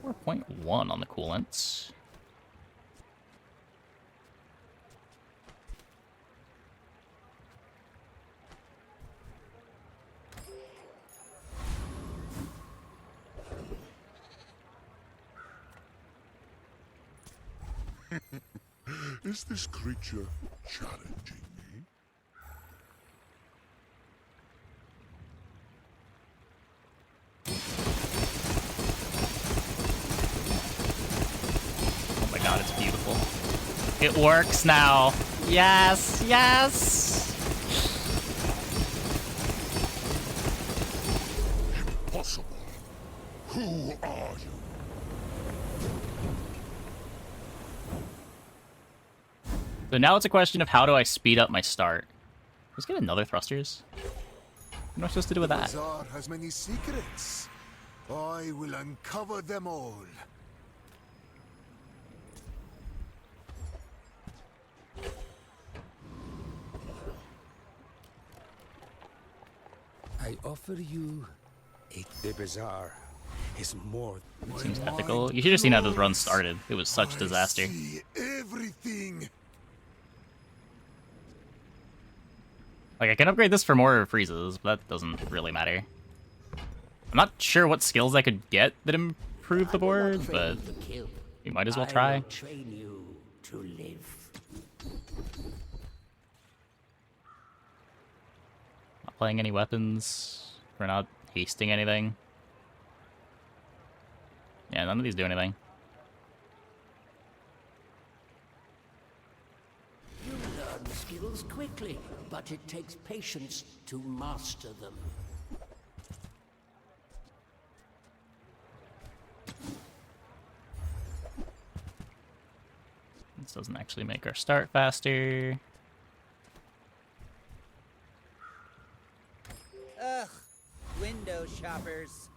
4.1 on the coolant. Is this creature challenging me? Oh my god, it's beautiful. It works now. Yes, yes. Impossible. Who are you? So now it's a question of how do I speed up my start. Let's get another thrusters. What am I supposed to do with that? Bazaar has many secrets. I will uncover them all. I offer you the Bazaar is more. Seems ethical. You should have seen how this run started. It was such a disaster. See everything. Like, I can upgrade this for more freezes, but that doesn't really matter. I'm not sure what skills I could get that improve the board, but you might as well try. I will train you to live. Not playing any weapons. We're not hasting anything. Yeah, none of these do anything. You learn skills quickly, but it takes patience to master them. This doesn't actually make our start faster. Ugh, window shoppers.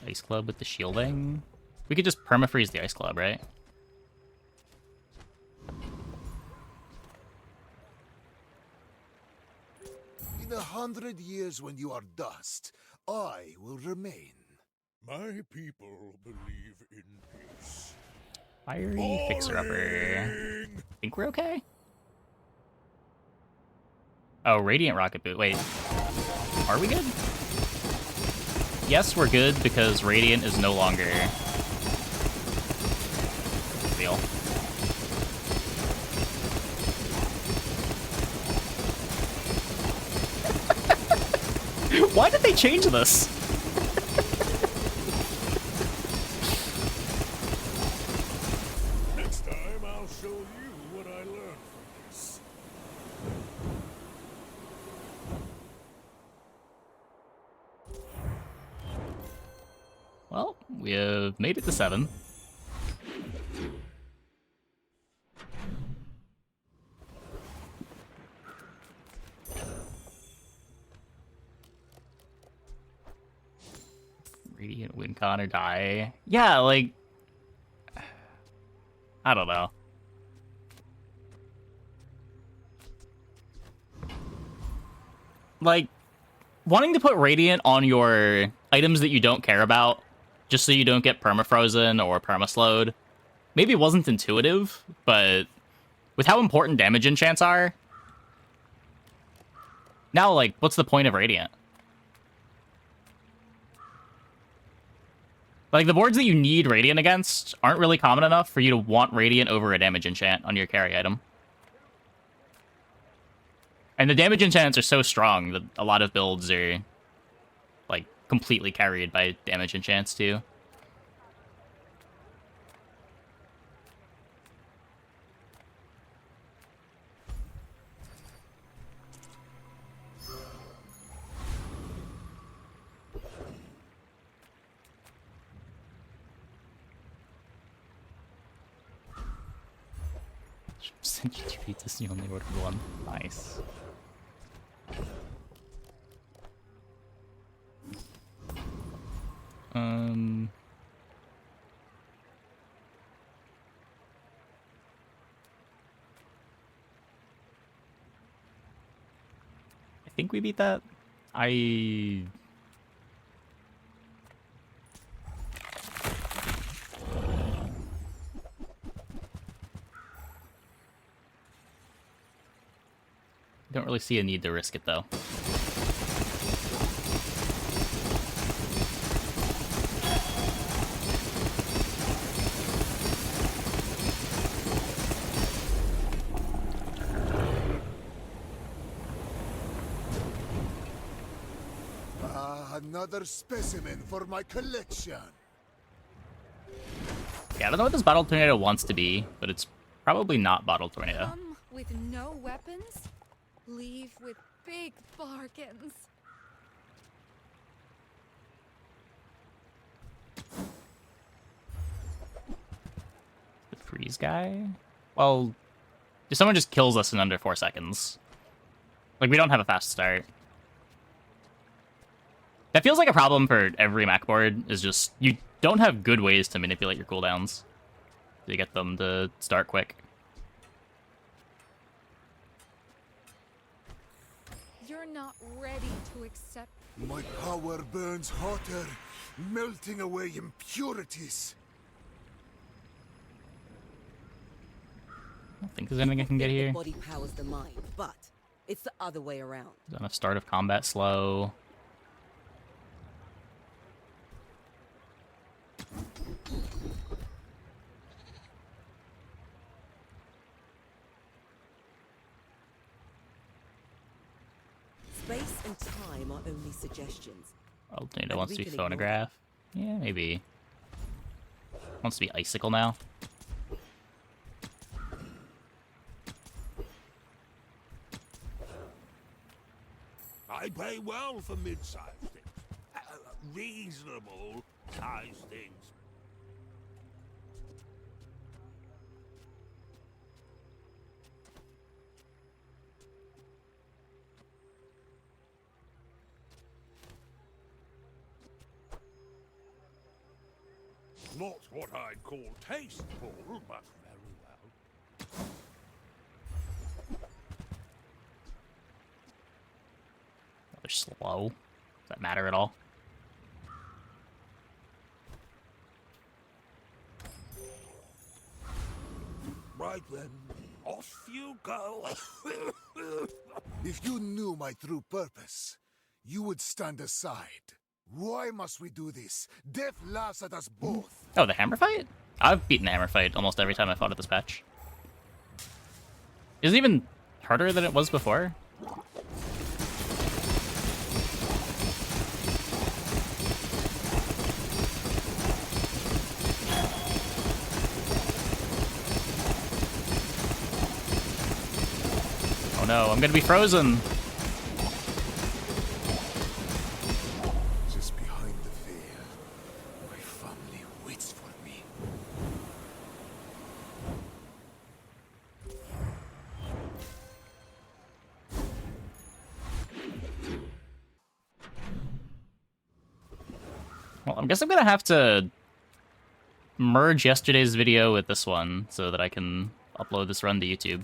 Ice Club with the shielding. We could just permafreeze the Ice Club, right? In 100 years when you are dust, I will remain. My people believe in peace. Fiery fixer-upper. Think we're okay? Oh, Radiant Rocket Boot. Wait. Are we good? Yes, we're good because Radiant is no longer real. Why did they change this? Next time I'll show you what I learned from this. Well, we have made it to 7. Radiant win con or die. Yeah, like... I don't know. Like, wanting to put Radiant on your items that you don't care about, just so you don't get permafrozen or permaslowed, maybe wasn't intuitive, but with how important damage enchants are, now, like, what's the point of Radiant? Like, the boards that you need Radiant against aren't really common enough for you to want Radiant over a damage enchant on your carry item. And the damage enchants are so strong that a lot of builds are, like, completely carried by damage enchants, too. Century Pizza, you only ordered one. Nice. I think we beat that. I don't really see a need to risk it, though. Another specimen for my collection. Yeah, I don't know what this Bottle Tornado wants to be, but it's probably not Bottle Tornado. Come with no weapons, leave with big bargains. The freeze guy? Well, if someone just kills us in under 4 seconds. Like, we don't have a fast start. That feels like a problem for every Mac board, is just, you don't have good ways to manipulate your cooldowns to get them to start quick. You're not ready to accept. My power burns hotter, melting away impurities. I don't think there's anything I can get here. The body powers the mind, but it's the other way around. On a start of combat slow. Space and time are only suggestions. Tornado wants to be phonograph. Yeah, maybe. Wants to be icicle now. I pay well for mid-sized things. Reasonable sized things. Not what I'd call tasteful, but very well. They're slow. Does that matter at all? Right then, off you go. If you knew my true purpose, you would stand aside. Why must we do this? Death laughs at us both. Oh, the hammer fight? I've beaten the hammer fight almost every time I fought at this patch. Is it even harder than it was before? Oh no, I'm gonna be frozen! Just behind the veil, my family waits for me. Well, I guess I'm gonna have to merge yesterday's video with this one so that I can upload this run to YouTube.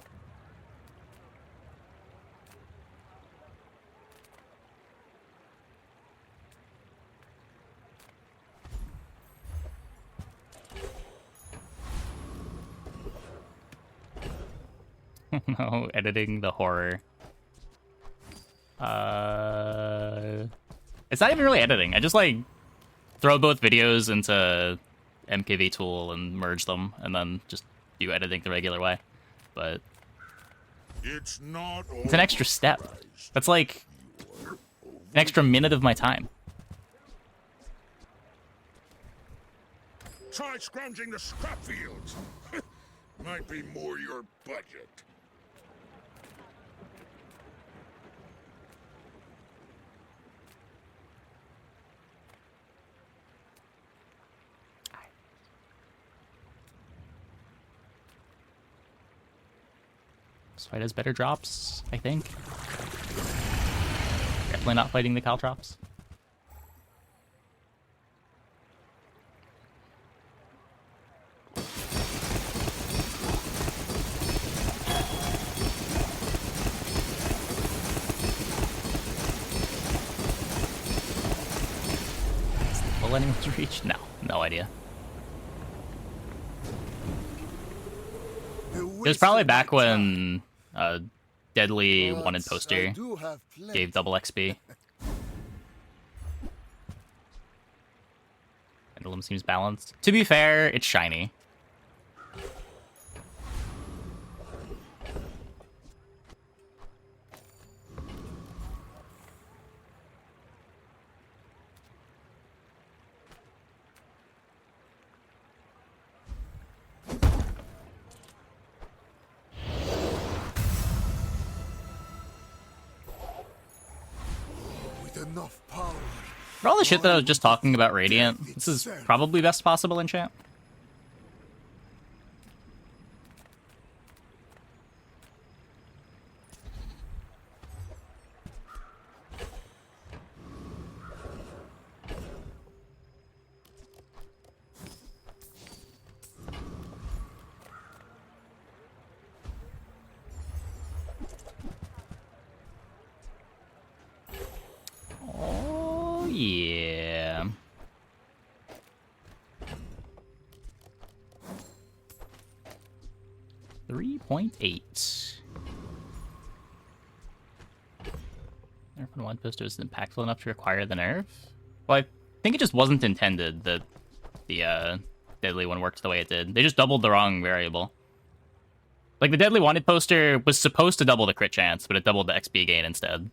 No, editing the horror. It's not even really editing. I just like throw both videos into MKV Tool and merge them, and then just do editing the regular way. But It's not it's an extra step. That's like an extra minute of my time. Try scrounging the scrap fields. Might be more your budget. This fight has better drops, I think. Definitely not fighting the Caltrops. Will anyone's reach? No, no idea. It was probably back when Deadly wanted poster gave double XP. Pendulum seems balanced. To be fair, it's shiny. Enough power. For all the shit that I was just talking about Radiant, this is probably best possible enchant. Oh, yeah. .8. Nerf on one poster is impactful enough to require the nerf? Well, I think it just wasn't intended that the Deadly one worked the way it did. They just doubled the wrong variable. Like, the Deadly Wanted poster was supposed to double the crit chance, but it doubled the XP gain instead.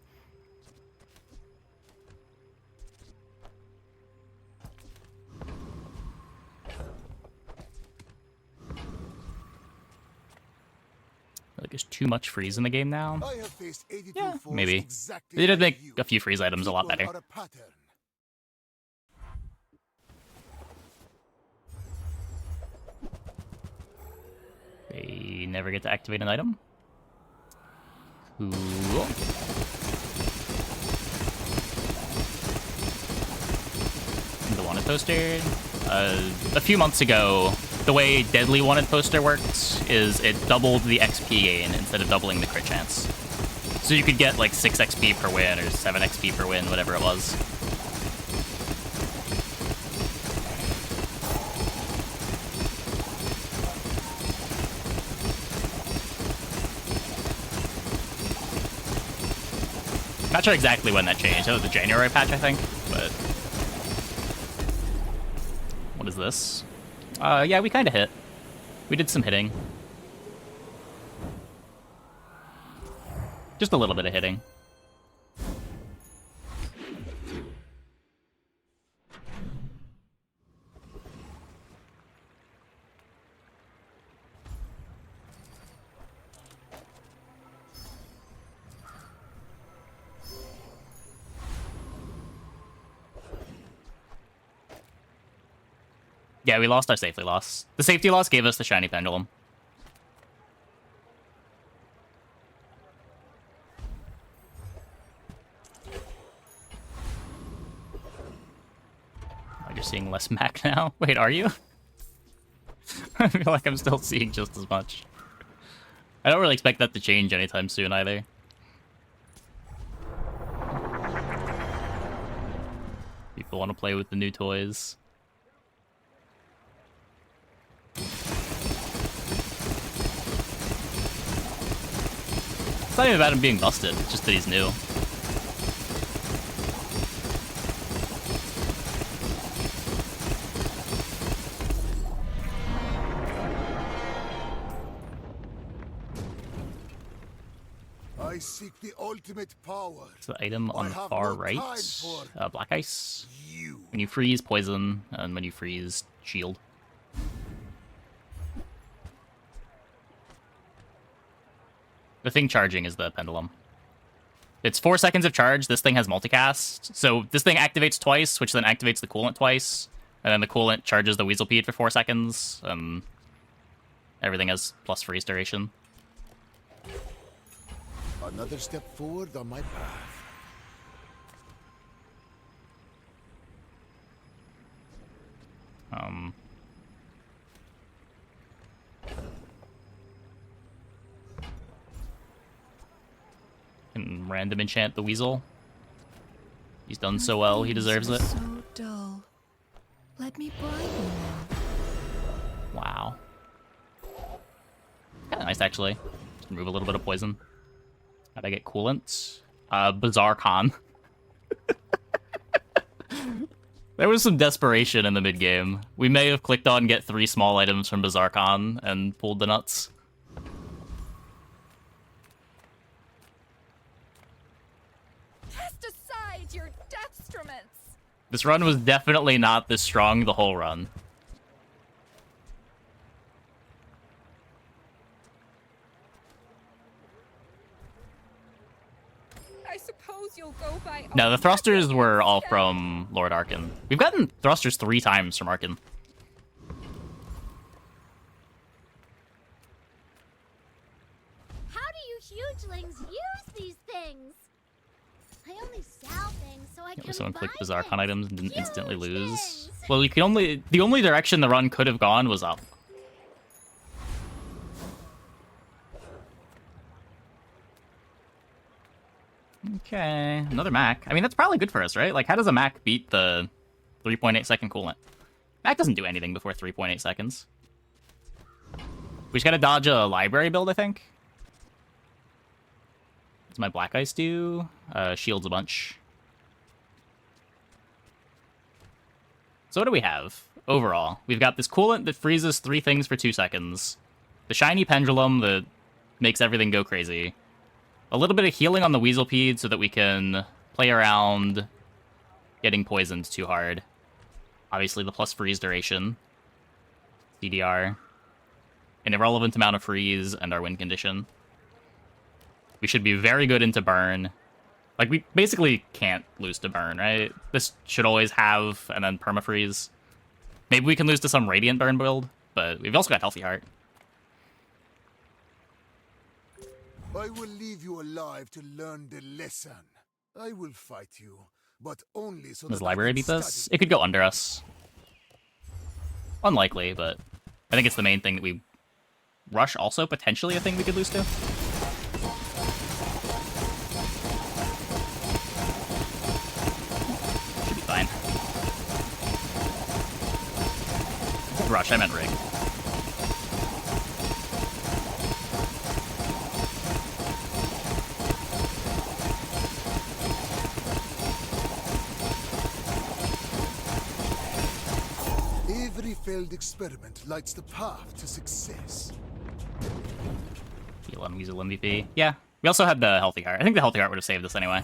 Like, there's too much freeze in the game now. Yeah, maybe. They did make a few freeze items a lot better. They never get to activate an item. Cool. The Wanted poster. A few months ago, the way Deadly Wanted poster worked is it doubled the XP gain instead of doubling the crit chance. So you could get like 6 XP per win or 7 XP per win, whatever it was. Not sure exactly when that changed. That was the January patch, I think, but... What is this? Yeah, we kind of hit. We did some hitting. Just a little bit of hitting. Yeah, we lost our safety loss. The safety loss gave us the shiny pendulum. Oh, you're seeing less Mac now? Wait, are you? I feel like I'm still seeing just as much. I don't really expect that to change anytime soon either. People want to play with the new toys. It's not even about him being busted, it's just that he's new. I seek the ultimate power. It's the item on the far right. Black ice. When you freeze, poison, and when you freeze, shield. The thing charging is the pendulum. It's 4 seconds of charge. This thing has multicast. So this thing activates twice, which then activates the coolant twice. And then the coolant charges the Weaselpede for 4 seconds. Everything has plus freeze duration. Another step forward on my path. Can random enchant the Weasel. He's done so well, he deserves it. So dull. Let me bribe you then. Wow. Kind of nice, actually. Just remove a little bit of poison. How'd I get coolant? Bazaarcon. There was some desperation in the mid-game. We may have clicked on get 3 small items from Bazaarcon and pulled the nuts. Cast aside your destruments. This run was definitely not this strong the whole run. I suppose you'll go by. No, the thrusters were all from Lord Arkin. We've gotten thrusters 3 times from Arkin. How do you hugelings use these things? I only sell things so I can Someone buy clicked Bazaarcon things. items and didn't instantly Huge lose. things. Well, you can only... The only direction the run could have gone was up. Okay, another Mac. I mean, that's probably good for us, right? Like, how does a Mac beat the 3.8 second coolant? Mac doesn't do anything before 3.8 seconds. We just gotta dodge a library build, I think. What's my Black Ice do? Shields a bunch. So what do we have overall? We've got this coolant that freezes 3 things for 2 seconds. The shiny pendulum that makes everything go crazy. A little bit of healing on the Weaselpede so that we can play around getting poisoned too hard. Obviously the plus freeze duration. CDR. An irrelevant amount of freeze and our win condition. We should be very good into burn. Like, we basically can't lose to burn, right? This should always have, and then permafreeze. Maybe we can lose to some radiant burn build, but we've also got healthy heart. I will leave you alive to learn the lesson. I will fight you, but only so Does that library I can beat this? study. It could go under us. Unlikely, but I think it's the main thing that we... Rush also potentially a thing we could lose to. Should be fine. Rush, I meant rig. Every failed experiment lights the path to success. Heal on Weasel MVP. Yeah. We also had the Healthy Heart. I think the Healthy Heart would have saved us anyway.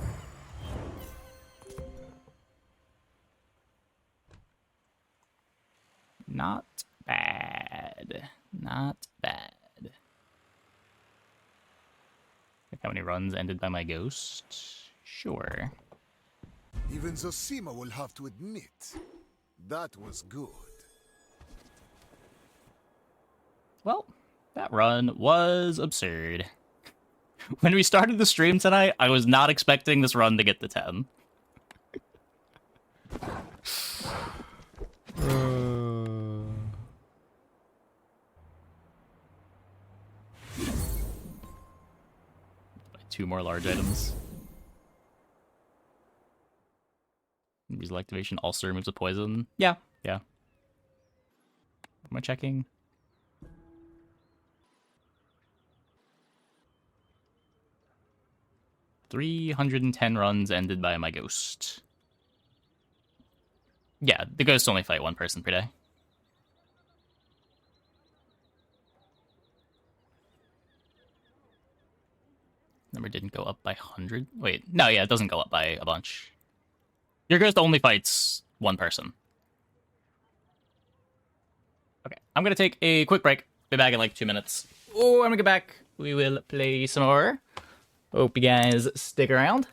Not bad. Not bad. Like how many runs ended by my ghost? Sure. Even Zosima will have to admit, that was good. Well, that run was absurd. When we started the stream tonight, I was not expecting this run to get to 10. Buy 2 more large items. Weasel activation also removes a poison. Yeah, yeah. Am I checking? $310 runs ended by my ghost. Yeah, the ghosts only fight 1 person per day. Number didn't go up by 100? Wait, no, yeah, it doesn't go up by a bunch. Your ghost only fights 1 person. Okay, I'm gonna take a quick break. Be back in like 2 minutes. Oh, I'm gonna get back. We will play some more. Hope you guys stick around.